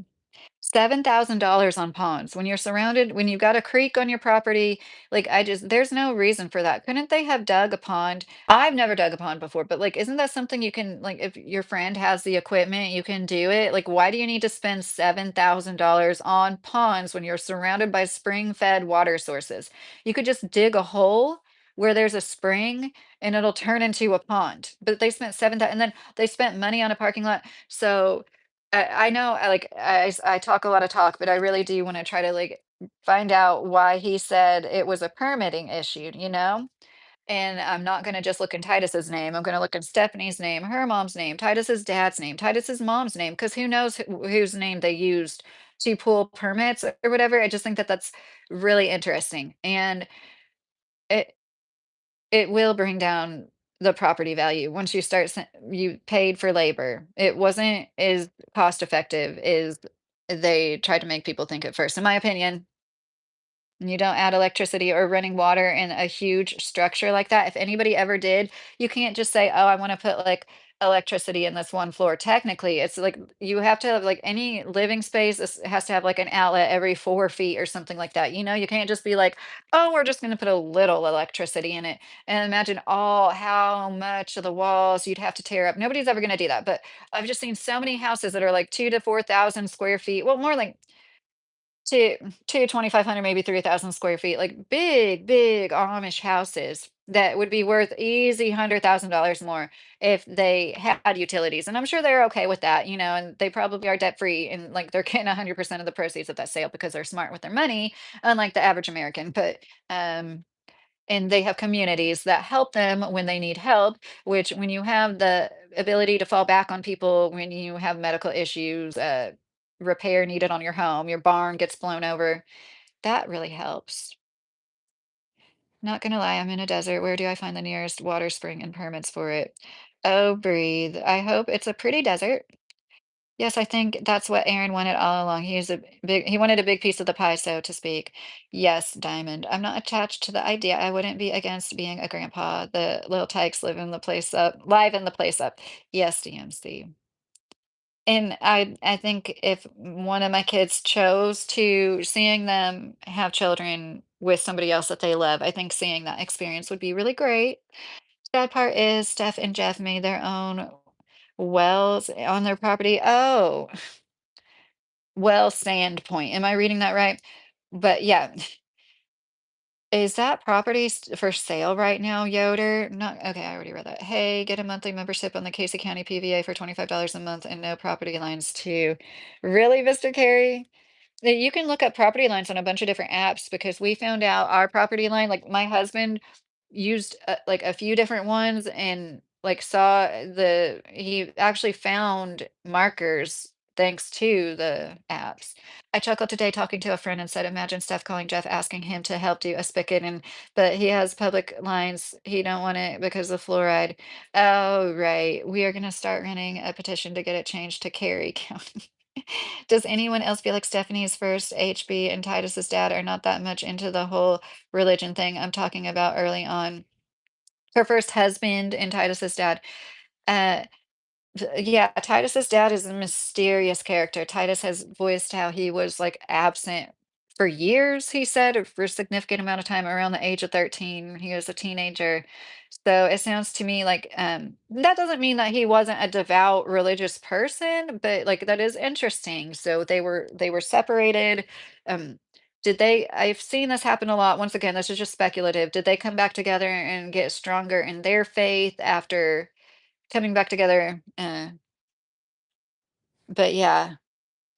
$7,000 on ponds. When you're surrounded when you've got a creek on your property, like, I just there's no reason for that. Couldn't they have dug a pond? I've never dug a pond before, but, like, isn't that something you can like, if your friend has the equipment, you can do it? Like, why do you need to spend $7,000 on ponds when you're surrounded by spring-fed water sources? You could just dig a hole where there's a spring, and it'll turn into a pond, but they spent 7 thou and then they spent money on a parking lot, so I know I talk a lot of talk, but I really do wanna try to, like, find out why he said it was a permitting issue, you know? And I'm not gonna just look in Titus's name, I'm gonna look in Stephanie's name, her mom's name, Titus's dad's name, Titus's mom's name, because who knows whose name they used to pull permits or whatever. I just think that that's really interesting, and it it will bring down the property value once you start you paid for labor. It wasn't as cost effective as they tried to make people think at first, in my opinion. You don't add electricity or running water in a huge structure like that. If anybody ever did, you can't just say, "Oh, I wanna put, like, electricity in this one floor." Technically, it's like you have to have, like, any living space has to have, like, an outlet every 4 feet or something like that, you know? You can't just be like, "Oh, we're just gonna put a little electricity in it," and imagine all how much of the walls you'd have to tear up. Nobody's ever gonna do that, but I've just seen so many houses that are, like, 2 to 4,000 square feet, well, more like 2 2,500, maybe 3,000 square feet, like big, big Amish houses that would be worth easy $100,000 more if they had utilities. And I'm sure they're okay with that, and they probably are debt free and like they're getting 100% of the proceeds of that sale because they're smart with their money, unlike the average American. But um and they have communities that help them when they need help, which when you have the ability to fall back on people when you have medical issues, repair needed on your home, your barn gets blown over, that really helps. Not gonna lie, I'm in a desert. Where do I find the nearest water spring and permits for it? Oh, breathe. I hope it's a pretty desert. Yes, I think that's what Aaron wanted all along. He wanted a big piece of the pie, so to speak. Yes, Diamond. I'm not attached to the idea. I wouldn't be against being a grandpa. The little tykes live in the place up, live in the place up. Yes, DMC. And I think if one of my kids chose to seeing them have children with somebody else that they love, I think seeing that experience would be really great. Sad part is Steph and Jeff made their own wells on their property. Oh, well, sand point. Am I reading that right? But yeah, is that property for sale right now, Yoder? Not okay, I already read that. Hey, get a monthly membership on the Casey County PVA for $25 a month and no property lines too. Really, Mr. Carey? You can look up property lines on a bunch of different apps because we found out our property line, like my husband used like a few different ones and like saw he actually found markers thanks to the apps. I chuckled today talking to a friend and said, imagine Steph calling Jeff asking him to help do a spigot and but he has public lines. He don't want it because of fluoride. Oh, right. We are gonna start running a petition to get it changed to Carey County. Does anyone else feel like Stephanie's first HB and Titus's dad are not that much into the whole religion thing I'm talking about early on? Her first husband and Titus's dad. Uh, yeah, Titus's dad is a mysterious character. Titus has voiced how he was like absent for years, he said, or for a significant amount of time around the age of 13 when he was a teenager. So it sounds to me like that doesn't mean that he wasn't a devout religious person, but like that is interesting. So they were separated. Um did they I've seen this happen a lot. Once again, this is just speculative. Did they come back together and get stronger in their faith after coming back together? But yeah,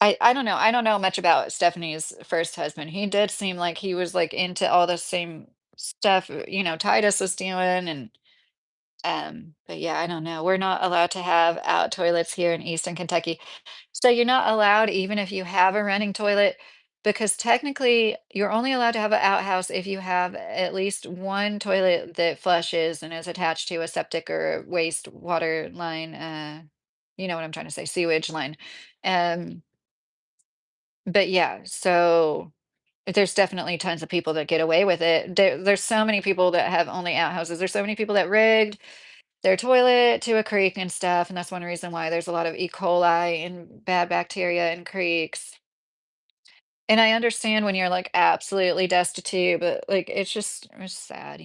I don't know. I don't know much about Stephanie's first husband. He did seem like he was like into all the same stuff, Titus was doing and but yeah, I don't know. We're not allowed to have out toilets here in Eastern Kentucky. So you're not allowed even if you have a running toilet because technically you're only allowed to have an outhouse if you have at least one toilet that flushes and is attached to a septic or a wastewater line, you know what I'm trying to say, sewage line. Um, but yeah, so there's definitely tons of people that get away with it. There's so many people that have only outhouses. There's so many people that rigged their toilet to a creek and stuff, and that's one reason why there's a lot of E. coli and bad bacteria in creeks. And I understand when you're like absolutely destitute, but like it's sad.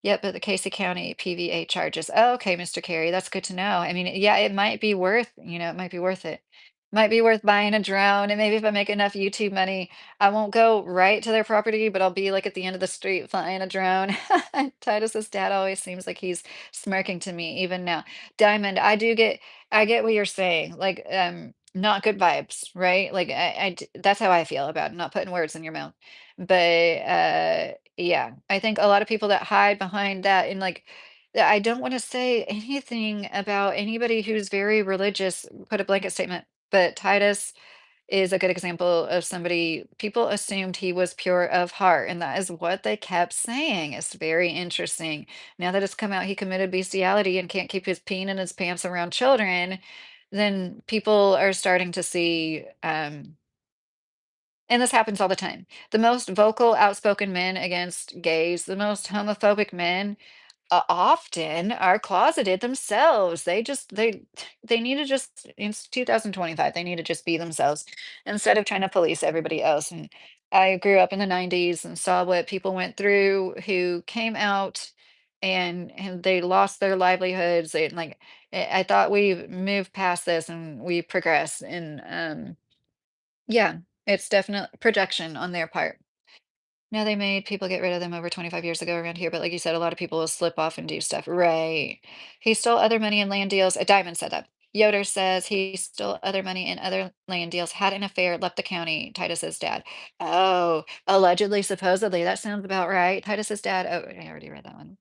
Yep, but the Casey County PVA charges. Oh, okay, Mr. Carey, that's good to know. I mean, yeah, it might be worth, it might be worth it. Might be worth buying a drone, and maybe if I make enough YouTube money, I won't go right to their property, but I'll be like at the end of the street flying a drone. Titus's dad always seems like he's smirking to me even now. Diamond, I get what you're saying. Like, not good vibes, right? Like that's how I feel about it, not putting words in your mouth. But yeah, I think a lot of people that hide behind that and like I don't want to say anything about anybody who's very religious, put a blanket statement, but Titus is a good example of somebody people assumed he was pure of heart, and that is what they kept saying. It's very interesting. Now that it's come out he committed bestiality and can't keep his peen in his pants around children, then people are starting to see and this happens all the time. The most vocal, outspoken men against gays, the most homophobic men often are closeted themselves. They need to just it's 2025. They need to just be themselves instead of trying to police everybody else. And I grew up in the 90s and saw what people went through who came out and they lost their livelihoods. I thought we moved past this and we progressed and yeah, it's definitely projection on their part. No, they made people get rid of them over 25 years ago around here, but like you said, a lot of people will slip off and do stuff. Right. He stole other money in land deals. Diamond said that. Yoder says he stole other money in other land deals, had an affair, left the county, Titus's dad. Oh, allegedly, supposedly. That sounds about right. Titus's dad. Oh, I already read that one.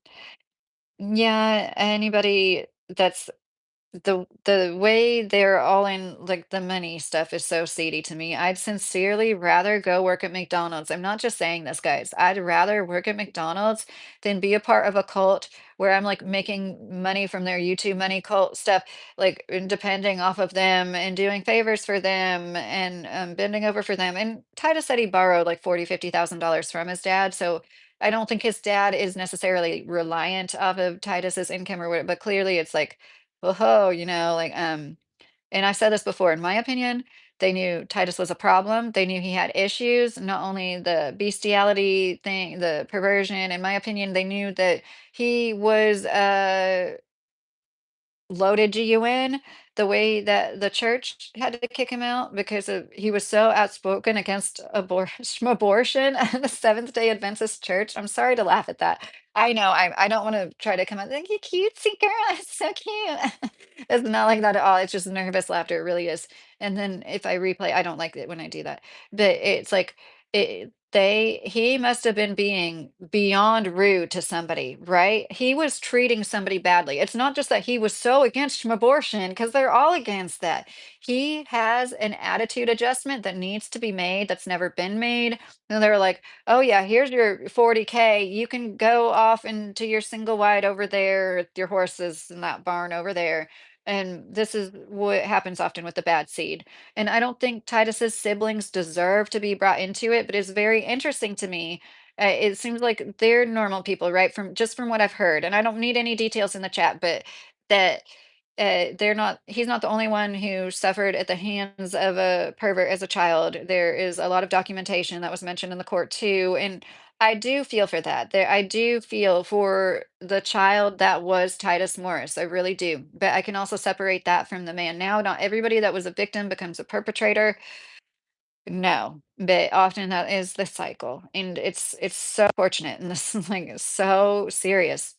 Yeah, anybody that's the way they're all in like the money stuff is so seedy to me. I'd sincerely rather go work at McDonald's. I'm not just saying this, guys. I'd rather work at McDonald's than be a part of a cult where I'm like making money from their YouTube money cult stuff, like and depending off of them and doing favors for them and bending over for them. And Titus said he borrowed like 40, $50,000 from his dad. So I don't think his dad is necessarily reliant off of Titus's income or whatever, but clearly it's like, oh, like, And I said this before, in my opinion, they knew Titus was a problem. They knew he had issues, not only the bestiality thing, the perversion. In my opinion, they knew that he was loaded GUN, the way that the church had to kick him out because he was so outspoken against abortion and the Seventh Day Adventist Church. I'm sorry to laugh at that. I know I don't want to try to come out like you cutesy girl, it's so cute. It's not like that at all. It's just nervous laughter. It really is. And then if I replay, I don't like it when I do that. But it's like he must have been being beyond rude to somebody, right? He was treating somebody badly. It's not just that he was so against abortion, because they're all against that. He has an attitude adjustment that needs to be made that's never been made. And they're like, oh yeah, here's your 40K. You can go off into your single wide over there, with your horses in that barn over there. And this is what happens often with the bad seed. And I don't think Titus's siblings deserve to be brought into it, but it's very interesting to me. It seems like they're normal people, right? From just from what I've heard, and I don't need any details in the chat, but that they're not. He's not the only one who suffered at the hands of a pervert as a child. There is a lot of documentation that was mentioned in the court too, and I do feel for that. I do feel for the child that was Titus Morris. I really do. But I can also separate that from the man. Now, not everybody that was a victim becomes a perpetrator. No, but often that is the cycle. And it's so fortunate. And this is like so serious.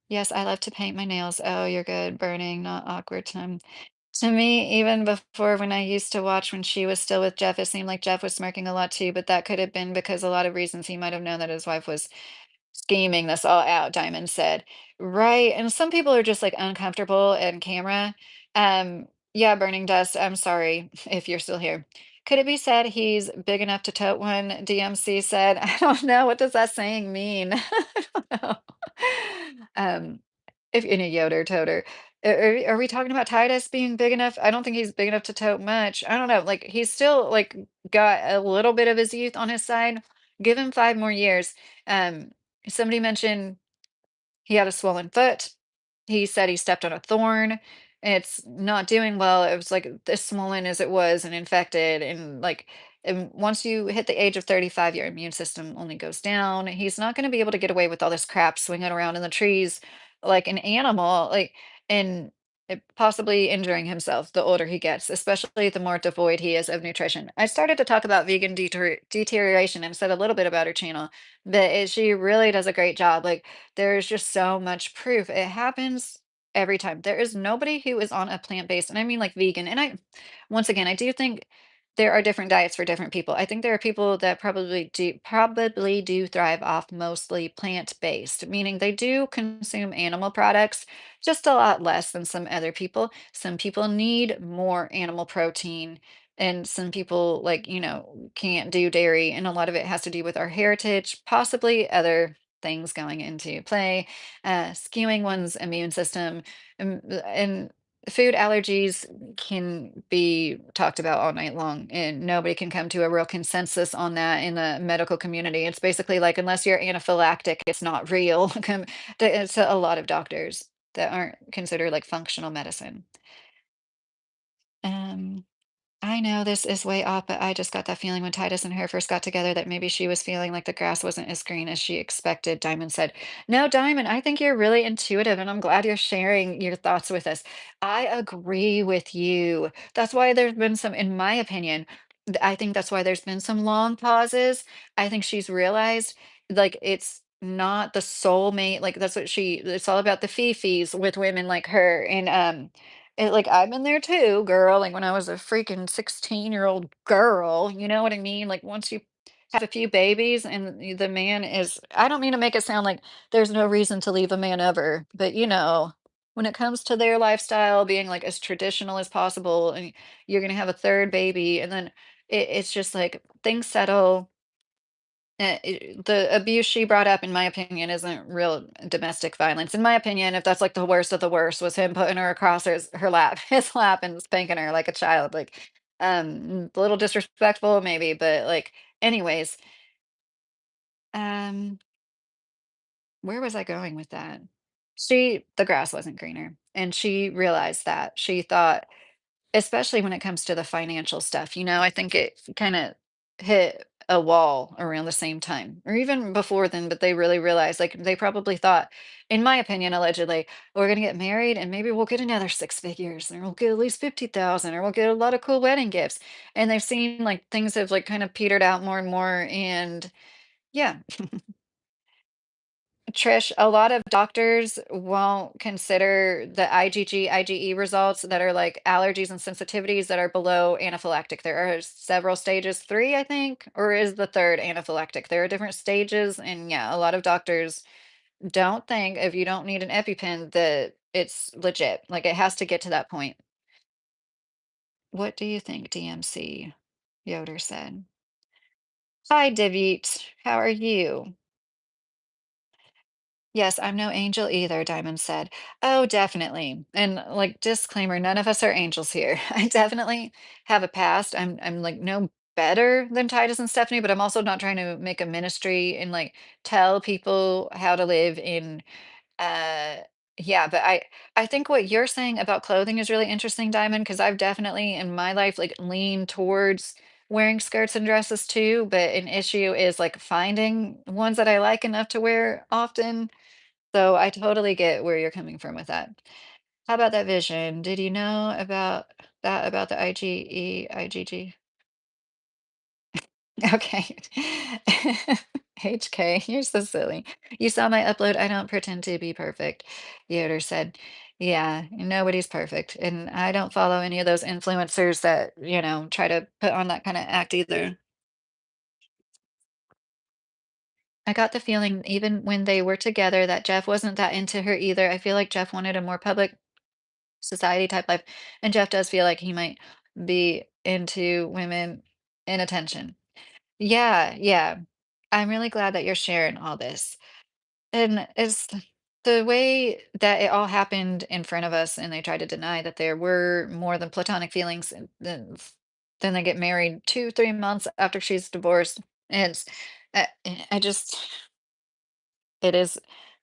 Yes, I love to paint my nails. Oh, you're good. Burning, not awkward time. To me, even before when I used to watch when she was still with Jeff, it seemed like Jeff was smirking a lot too, but that could have been because a lot of reasons he might have known that his wife was scheming this all out, Diamond said. Right. And some people are just like uncomfortable in camera. Yeah, Burning Dust, I'm sorry if you're still here. Could it be said he's big enough to tote one? DMC said. I don't know. What does that saying mean? I don't know. Um, if in a Yoder toter. Are we talking about Titus being big enough? I don't think he's big enough to tote much. I don't know. Like he's still like got a little bit of his youth on his side. Give him 5 more years. Um, Somebody mentioned he had a swollen foot. He said he stepped on a thorn. It's not doing well. It was like as swollen as it was and infected. And once you hit the age of 35, your immune system only goes down. He's not going to be able to get away with all this crap swinging around in the trees like an animal, and possibly injuring himself the older he gets, especially the more devoid he is of nutrition. I started to talk about vegan deterioration and said a little bit about her channel, but she really does a great job. Like, there's just so much proof. It happens every time. There is nobody who is on a plant-based, and I mean like vegan. And once again, I do think there are different diets for different people. I think there are people that probably do thrive off mostly plant-based, meaning they do consume animal products just a lot less than some other people. Some people need more animal protein, and some people can't do dairy, and a lot of it has to do with our heritage, possibly other things going into play, skewing one's immune system, and food allergies can be talked about all night long, and nobody can come to a real consensus on that in the medical community. It's basically like unless you're anaphylactic, it's not real. It's a lot of doctors that aren't considered like functional medicine. Um, I know this is way off, but I just got that feeling when Titus and her first got together that maybe she was feeling like the grass wasn't as green as she expected. Diamond said, no, Diamond, I think you're really intuitive, and I'm glad you're sharing your thoughts with us. I agree with you. That's why there's been some, in my opinion, I think that's why there's been some long pauses. I think she's realized like it's not the soulmate, like that's what it's all about the fifis with women like her. And like, I've been there too, girl, like, when I was a freaking 16-year-old girl, you know what I mean? Like, once you have a few babies and the man is I don't mean to make it sound like there's no reason to leave a man ever, but, when it comes to their lifestyle being, like, as traditional as possible, and you're gonna have a 3rd baby, and then it's just, like, things settle. The abuse she brought up, in my opinion, isn't real domestic violence. In my opinion, if that's like the worst of the worst, was him putting her across her lap, his lap, and spanking her like a child. Like, a little disrespectful, maybe, but like, anyways, um, where was I going with that? The grass wasn't greener. and she realized that. She thought, especially when it comes to the financial stuff, I think it kinda hit a wall around the same time, or even before then, but they really realized, like, they probably thought, in my opinion, allegedly, "We're gonna get married and maybe we'll get another 6 figures, and we'll get at least 50,000, or we'll get a lot of cool wedding gifts." And they've seen, like, things have, like, kind of petered out more and more, and yeah. Trish, a lot of doctors won't consider the IgG, IgE results that are like allergies and sensitivities that are below anaphylactic. There are several stages, three, I think, or is the third anaphylactic? There are different stages, and yeah, a lot of doctors don't think if you don't need an EpiPen that it's legit. Like it has to get to that point. What do you think, DMC? Yoder said. Hi, Divit. How are you? Yes, I'm no angel either, Diamond said. Oh, definitely. And like disclaimer, none of us are angels here. I definitely have a past. I'm like no better than Titus and Stephanie, but I'm also not trying to make a ministry and like tell people how to live in uh yeah, but I think what you're saying about clothing is really interesting, Diamond, because I've definitely in my life like leaned towards wearing skirts and dresses too, but an issue is like finding ones that I like enough to wear often, so I totally get where you're coming from with that. How about that vision? Did you know about that about the IgE, IgG? Okay. HK, you're so silly. You saw my upload. I don't pretend to be perfect. Yoder said, yeah, nobody's perfect. And I don't follow any of those influencers that, try to put on that kind of act either. I got the feeling even when they were together that Jeff wasn't that into her either. I feel like Jeff wanted a more public society type life. And Jeff does feel like he might be into women in attention. Yeah, yeah. I'm really glad that you're sharing all this. And it's the way that it all happened in front of us, and they tried to deny that there were more than platonic feelings, and then they get married 2, 3 months after she's divorced. And it's, I just it is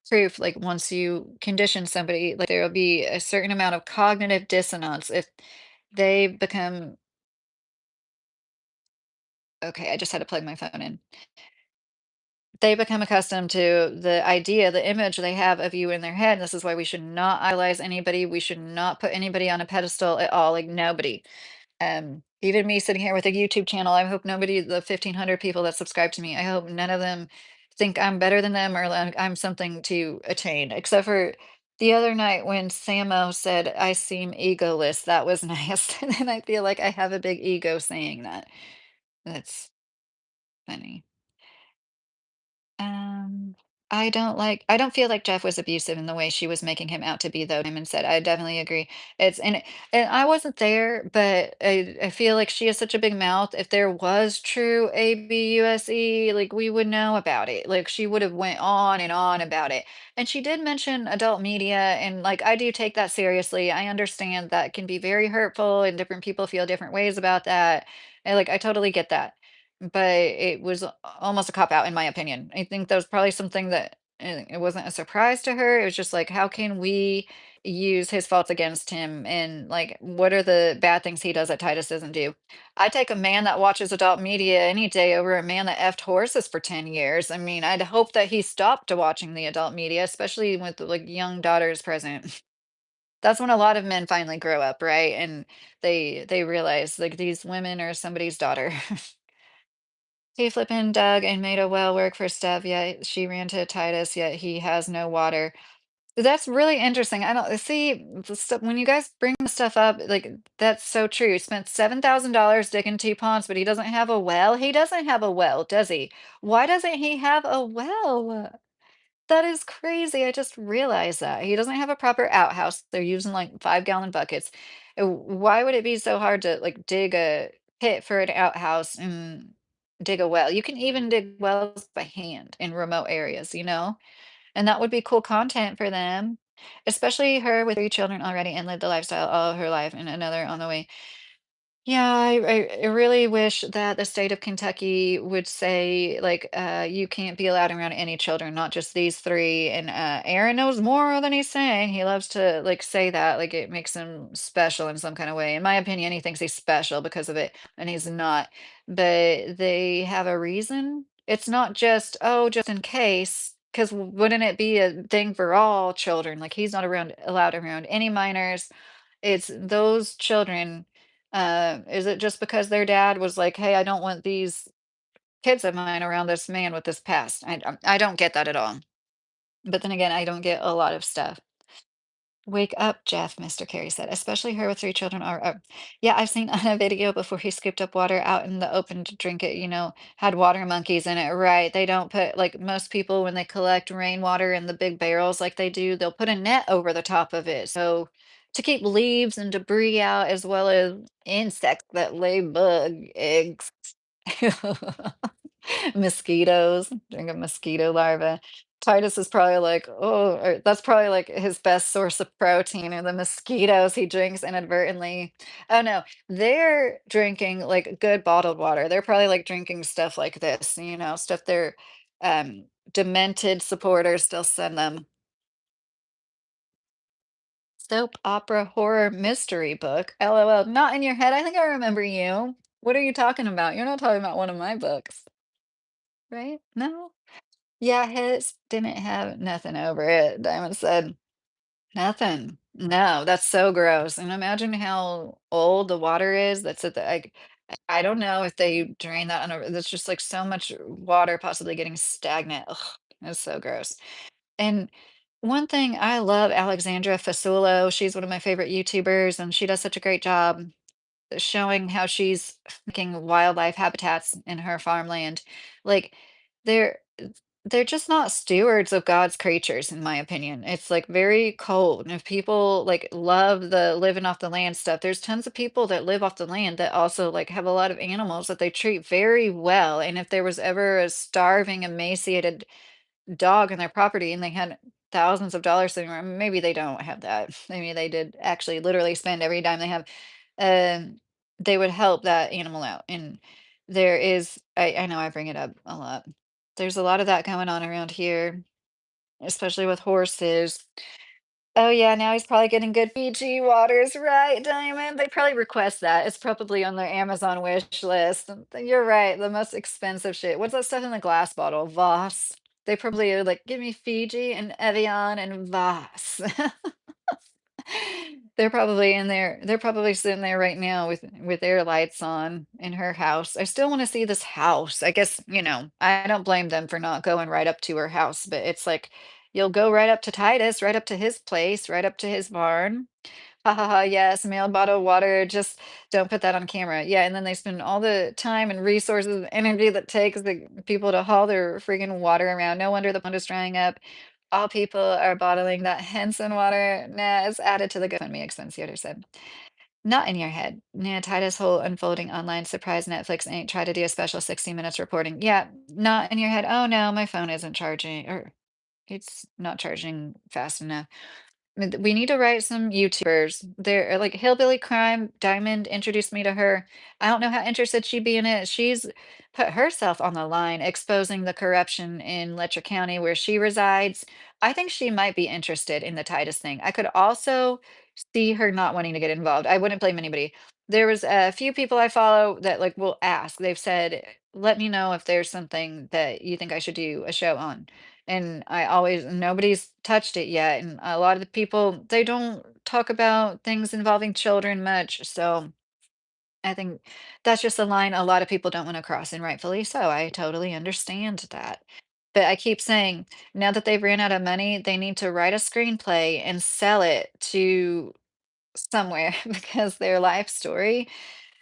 proof, like, once you condition somebody, like, there will be a certain amount of cognitive dissonance if they become okay, I just had to plug my phone in. They become accustomed to the idea, the image they have of you in their head. This is why we should not idolize anybody. We should not put anybody on a pedestal at all, like, nobody. Even me sitting here with a YouTube channel, I hope nobody, the 1,500 people that subscribe to me, I hope none of them think I'm better than them or like I'm something to attain, except for the other night when Samo said I seem egoless. That was nice. And I feel like I have a big ego saying that. That's funny. Um, I don't feel like Jeff was abusive in the way she was making him out to be, though, Diamond said. I definitely agree. And I wasn't there, but I feel like she has such a big mouth. If there was true ABUSE, like we would know about it. Like she would have went on and on about it. And she did mention adult media, and like I do take that seriously. I understand that can be very hurtful and different people feel different ways about that. And like I totally get that, but it was almost a cop out in my opinion. I think that was probably something that it wasn't a surprise to her. It was just like, how can we use his faults against him? And like, what are the bad things he does that Titus doesn't do? I take a man that watches adult media any day over a man that effed horses for 10 years. I mean, I'd hope that he stopped watching the adult media, especially with like young daughters present. That's when a lot of men finally grow up, right? And they realize like these women are somebody's daughter. He flippin' dug and made a well work for Steph, yet she ran to Titus, yet he has no water. That's really interesting. I don't see the stuff when you guys bring the stuff up, like that's so true. He spent $7,000 digging 2 ponds, but he doesn't have a well. He doesn't have a well, does he? Why doesn't he have a well? That is crazy. I just realized that. He doesn't have a proper outhouse. They're using like 5-gallon buckets. Why would it be so hard to like dig a pit for an outhouse and dig a well? You can even dig wells by hand in remote areas, And that would be cool content for them, especially her with 3 children already and lived the lifestyle all her life and another on the way. Yeah, I really wish that the state of Kentucky would say, like, you can't be allowed around any children, not just these three. And Aaron knows more than he's saying. He loves to like say that, like it makes him special in some kind of way. In my opinion, he thinks he's special because of it, and he's not. But they have a reason. It's not just, oh, just in case. Because wouldn't it be a thing for all children? Like he's not around allowed around any minors. It's those children. Is it just because their dad was like, "Hey, I don't want these kids of mine around this man with this past." I don't get that at all. But then again, I don't get a lot of stuff. Wake up, Jeff, Mr. Carey said, especially her with three children are yeah, I've seen on a video before he scooped up water out in the open to drink it, had water monkeys in it, right? They don't put like most people when they collect rainwater in the big barrels like they do, they'll put a net over the top of it. So to keep leaves and debris out as well as insects that lay bug eggs. Mosquitoes, drink a mosquito larva. Titus is probably like, oh, or that's probably like his best source of protein are the mosquitoes he drinks inadvertently. Oh no, they're drinking like good bottled water. They're probably like drinking stuff like this, stuff their demented supporters still send them. Soap opera horror mystery book. LOL. Not in your head. I think I remember you. What are you talking about? You're not talking about one of my books, right? No? Yeah, his didn't have nothing over it, Diamond said. Nothing. No, that's so gross, and imagine how old the water is that's at the I don't know if they drain that on a there's just, like, so much water possibly getting stagnant. Ugh, that's so gross. And one thing I love Alexandra Fasulo, she's one of my favorite YouTubers, and she does such a great job showing how she's making wildlife habitats in her farmland. Like they're they're just not stewards of God's creatures, in my opinion. It's like very cold. And if people like love the living off the land stuff, there's tons of people that live off the land that also like have a lot of animals that they treat very well. And if there was ever a starving, emaciated dog in their property and they had thousands of dollars sitting around, maybe they don't have that. Maybe they did actually literally spend every dime they have, um, they would help that animal out. And there is, I know I bring it up a lot. There's a lot of that going on around here, especially with horses. Oh yeah, now he's probably getting good Fiji waters, right, Diamond? They probably request that. It's probably on their Amazon wish list. You're right, the most expensive shit. What's that stuff in the glass bottle? Voss. They probably are like, give me Fiji and Evian and Voss. They're probably sitting there right now with their lights on in her house. I still want to see this house. I guess, I don't blame them for not going right up to her house, but it's like you'll go right up to Titus, right up to his place, right up to his barn. Ha ha ha, yes, mailed bottled water. Just don't put that on camera. Yeah, and then they spend all the time and resources and energy that takes the people to haul their freaking water around. No wonder the pond is drying up. All people are bottling that Henson water. Nah, it's added to the GoFundMe expense, Yoder said. Not in your head. Nah, Titus whole unfolding online surprise Netflix ain't try to do a special 60 minutes reporting. Yeah, not in your head. Oh no, my phone isn't charging or it's not charging fast enough. We need to write some YouTubers. They're like Hillbilly Crime. Diamond introduced me to her. I don't know how interested she'd be in it. She's put herself on the line, exposing the corruption in Letcher County where she resides. I think she might be interested in the Titus thing. I could also see her not wanting to get involved. I wouldn't blame anybody. There was a few people I follow that like will ask. They've said, "Let me know if there's something that you think I should do a show on." And I always nobody's touched it yet, and a lot of the people, they don't talk about things involving children much, so I think that's just a line a lot of people don't wanna cross, and rightfully so, I totally understand that. But I keep saying, now that they've ran out of money, they need to write a screenplay and sell it to somewhere because their life story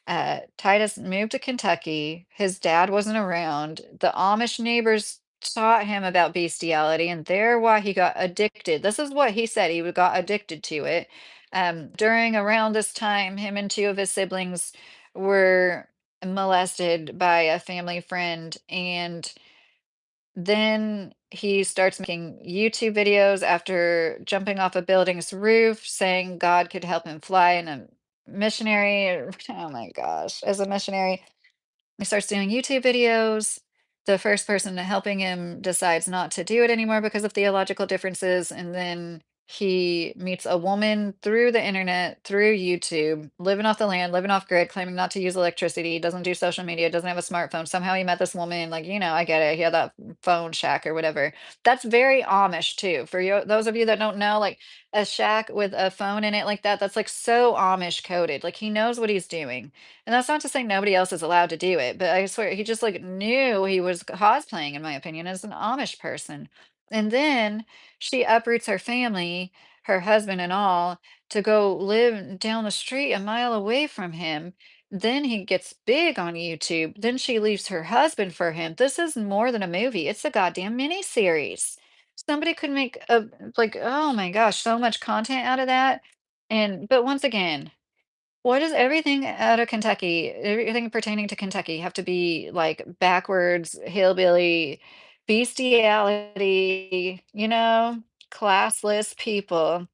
Titus moved to Kentucky. His dad wasn't around. The Amish neighbors taught him about bestiality, and they're why he got addicted. This is what he said. He got addicted to it. During around this time, him and two of his siblings were molested by a family friend, and then he starts making YouTube videos after jumping off a building's roof, saying God could help him fly in a missionary, oh my gosh, as a missionary, he starts doing YouTube videos. The first person helping him decides not to do it anymore because of theological differences. And then he meets a woman through the internet, through YouTube, living off the land, living off grid, claiming not to use electricity, doesn't do social media, doesn't have a smartphone. Somehow he met this woman, like, I get it. He had that phone shack or whatever. That's very Amish too. For you, those of you that don't know, like a shack with a phone in it like that, that's like so Amish coded. Like he knows what he's doing. And that's not to say nobody else is allowed to do it, but I swear he just like knew he was cosplaying, in my opinion, as an Amish person. And then she uproots her family, her husband and all, to go live down the street a mile away from him. Then he gets big on YouTube. Then she leaves her husband for him. This is more than a movie. It's a goddamn miniseries. Somebody could make a like, oh my gosh, so much content out of that. And but once again, why does everything out of Kentucky, everything pertaining to Kentucky have to be like backwards, hillbilly, bestiality, classless people?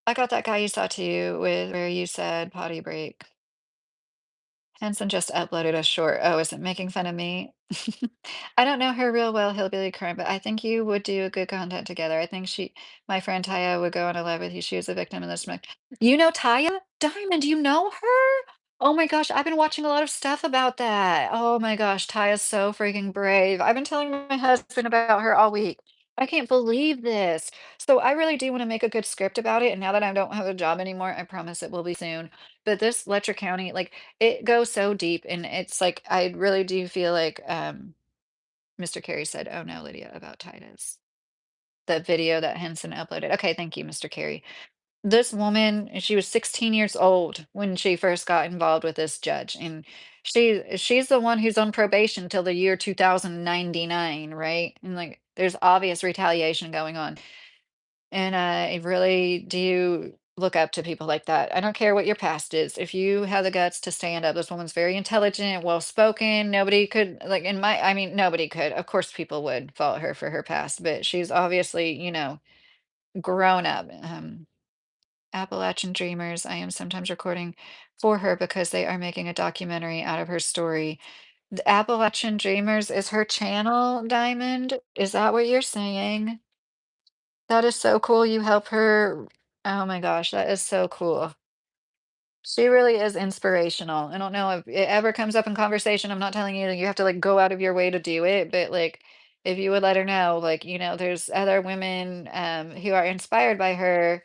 I got that guy you saw too with where you said potty break. Henson just uploaded a short. Oh, is it making fun of me? I don't know her real well, Hillbilly Current, but I think you would do good content together. I think my friend Taya would go on a live with you. She was a victim of this. You know Taya? Diamond, you know her? Oh my gosh, I've been watching a lot of stuff about that. Oh my gosh, Taya's so freaking brave. I've been telling my husband about her all week. I can't believe this. So I really do want to make a good script about it. And now that I don't have a job anymore, I promise it will be soon. But this Letcher County, like it goes so deep, and it's like I really do feel like Mr. Carey said, "Oh no, Lydia," about Titus. The video that Henson uploaded. Okay, thank you, Mr. Carey. This woman, she was 16 years old when she first got involved with this judge, and she's the one who's on probation till the year 2099, right? And like there's obvious retaliation going on. And I really do look up to people like that. I don't care what your past is. If you have the guts to stand up, this woman's very intelligent, well spoken. Nobody could, like, I mean, nobody could. Of course, people would fault her for her past, but she's obviously, grown up. Appalachian Dreamers, I am sometimes recording for her because they are making a documentary out of her story. The Appalachian Dreamers is her channel, Diamond. Is that what you're saying? That is so cool, you help her. Oh my gosh, that is so cool. She really is inspirational. I don't know if it ever comes up in conversation. I'm not telling you that you have to like go out of your way to do it, but like if you would let her know, like, there's other women who are inspired by her,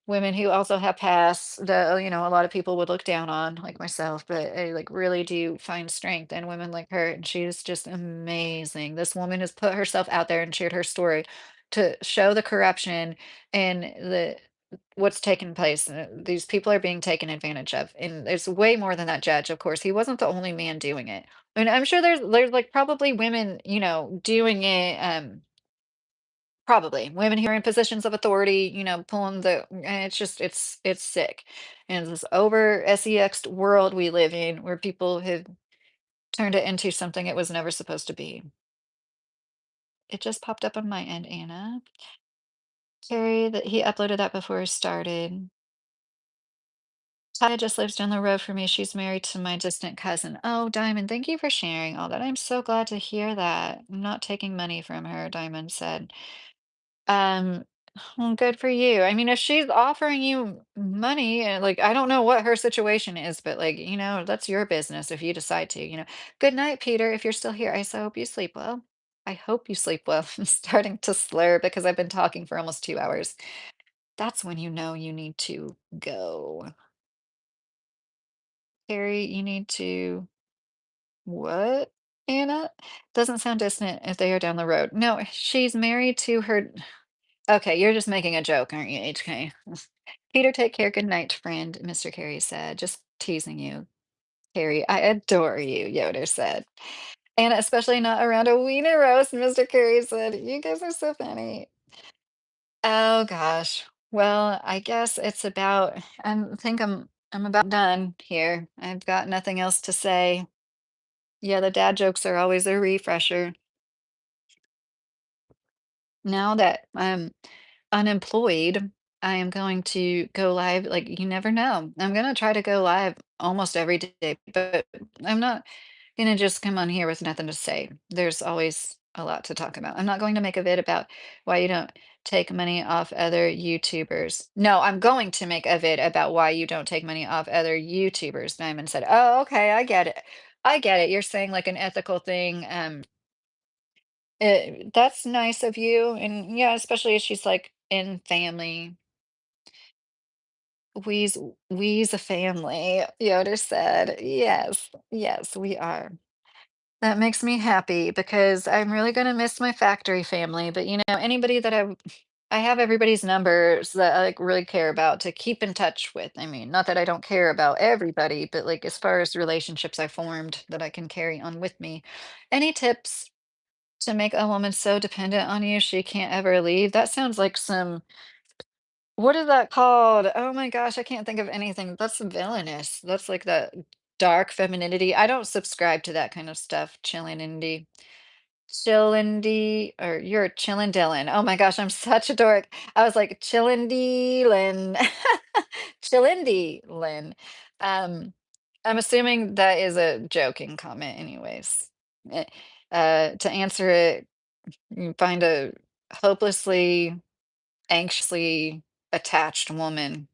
women who also have pasts that, a lot of people would look down on, like myself, but I like really do find strength in women like her. And she's just amazing. This woman has put herself out there and shared her story to show the corruption and the what's taking place. These people are being taken advantage of, and there's way more than that judge. Of course, he wasn't the only man doing it. I mean, I'm sure there's like probably women, doing it. Probably women who are in positions of authority, pulling and it's sick, and this over sex world we live in, where people have turned it into something it was never supposed to be. It just popped up on my end, Anna. Carrie, that he uploaded that before it started. Taya just lives down the road from me. She's married to my distant cousin. Oh, Diamond, thank you for sharing all that. I'm so glad to hear that. I'm not taking money from her, Diamond said. Um, well, good for you. I mean, if she's offering you money, and like, I don't know what her situation is, but like, that's your business if you decide to. Good night, Peter. If you're still here, I so hope you sleep well. I hope you sleep well. I'm starting to slur because I've been talking for almost 2 hours. That's when you know you need to go. Carrie, you need to what, Anna? Doesn't sound distant if they are down the road. No, she's married to her. Okay, you're just making a joke, aren't you, HK? Peter, take care. Good night, friend, Mr. Carey said. Just teasing you. Carrie, I adore you, Yoder said. And especially not around a wiener roast, Mr. Carey said. You guys are so funny. Oh gosh. Well, I guess it's about I'm about done here. I've got nothing else to say. Yeah, the dad jokes are always a refresher. Now that I'm unemployed, I am going to go live, like, you never know. I'm gonna try to go live almost every day, but I'm not gonna just come on here with nothing to say. There's always a lot to talk about. I'm not going to make a vid about why you don't take money off other YouTubers. No, I'm going to make a vid about why you don't take money off other YouTubers. Diamond said, "Oh, okay, I get it. I get it. You're saying like an ethical thing. That's nice of you." And yeah, especially if she's like in family. We's we's a family, Yoda said. Yes, yes, we are. That makes me happy because I'm really gonna miss my factory family, but, anybody that I have everybody's numbers that I, like, really care about to keep in touch with. I mean, not that I don't care about everybody, but, like, as far as relationships I formed that I can carry on with me. Any tips to make a woman so dependent on you she can't ever leave? That sounds like some what is that called? Oh my gosh, I can't think of anything. That's villainous. That's like that dark femininity. I don't subscribe to that kind of stuff. Chillinity. Chillindy, or you're chillin' Dylan. Oh my gosh, I'm such a dork. I was like Chillindy Lynn. Chillindy Lynn. Um, I'm assuming that is a joking comment anyways. Eh, to answer it, you find a hopelessly anxiously attached woman.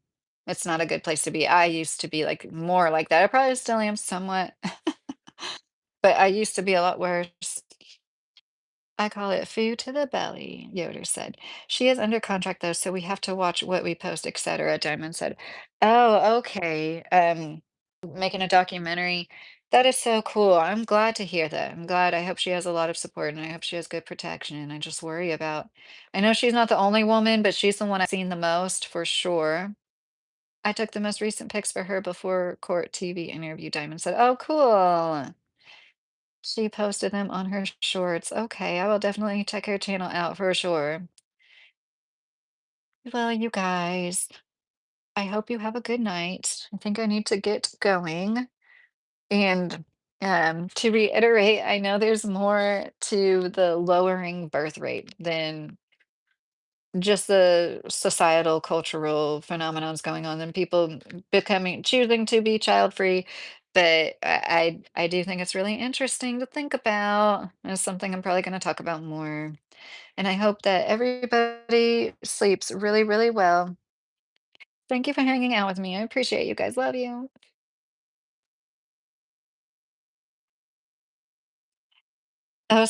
It's not a good place to be. I used to be like more like that. I probably still am somewhat, but I used to be a lot worse. I call it food to the belly, Yoder said. She is under contract though, so we have to watch what we post, etc. Diamond said. Oh, okay. Making a documentary. That is so cool. I'm glad to hear that. I'm glad. I hope she has a lot of support and I hope she has good protection. And I just worry about, I know she's not the only woman, but she's the one I've seen the most for sure. I took the most recent pics for her before court TV interview. Diamond said, "Oh, cool." She posted them on her shorts. Okay, I will definitely check her channel out for sure. Well, you guys, I hope you have a good night. I think I need to get going. And to reiterate, I know there's more to the lowering birth rate than just the societal, cultural phenomenons going on and people becoming choosing to be child free. But I do think it's really interesting to think about. It's something I'm probably going to talk about more. And I hope that everybody sleeps really, really well. Thank you for hanging out with me. I appreciate you guys. Love you. Oh,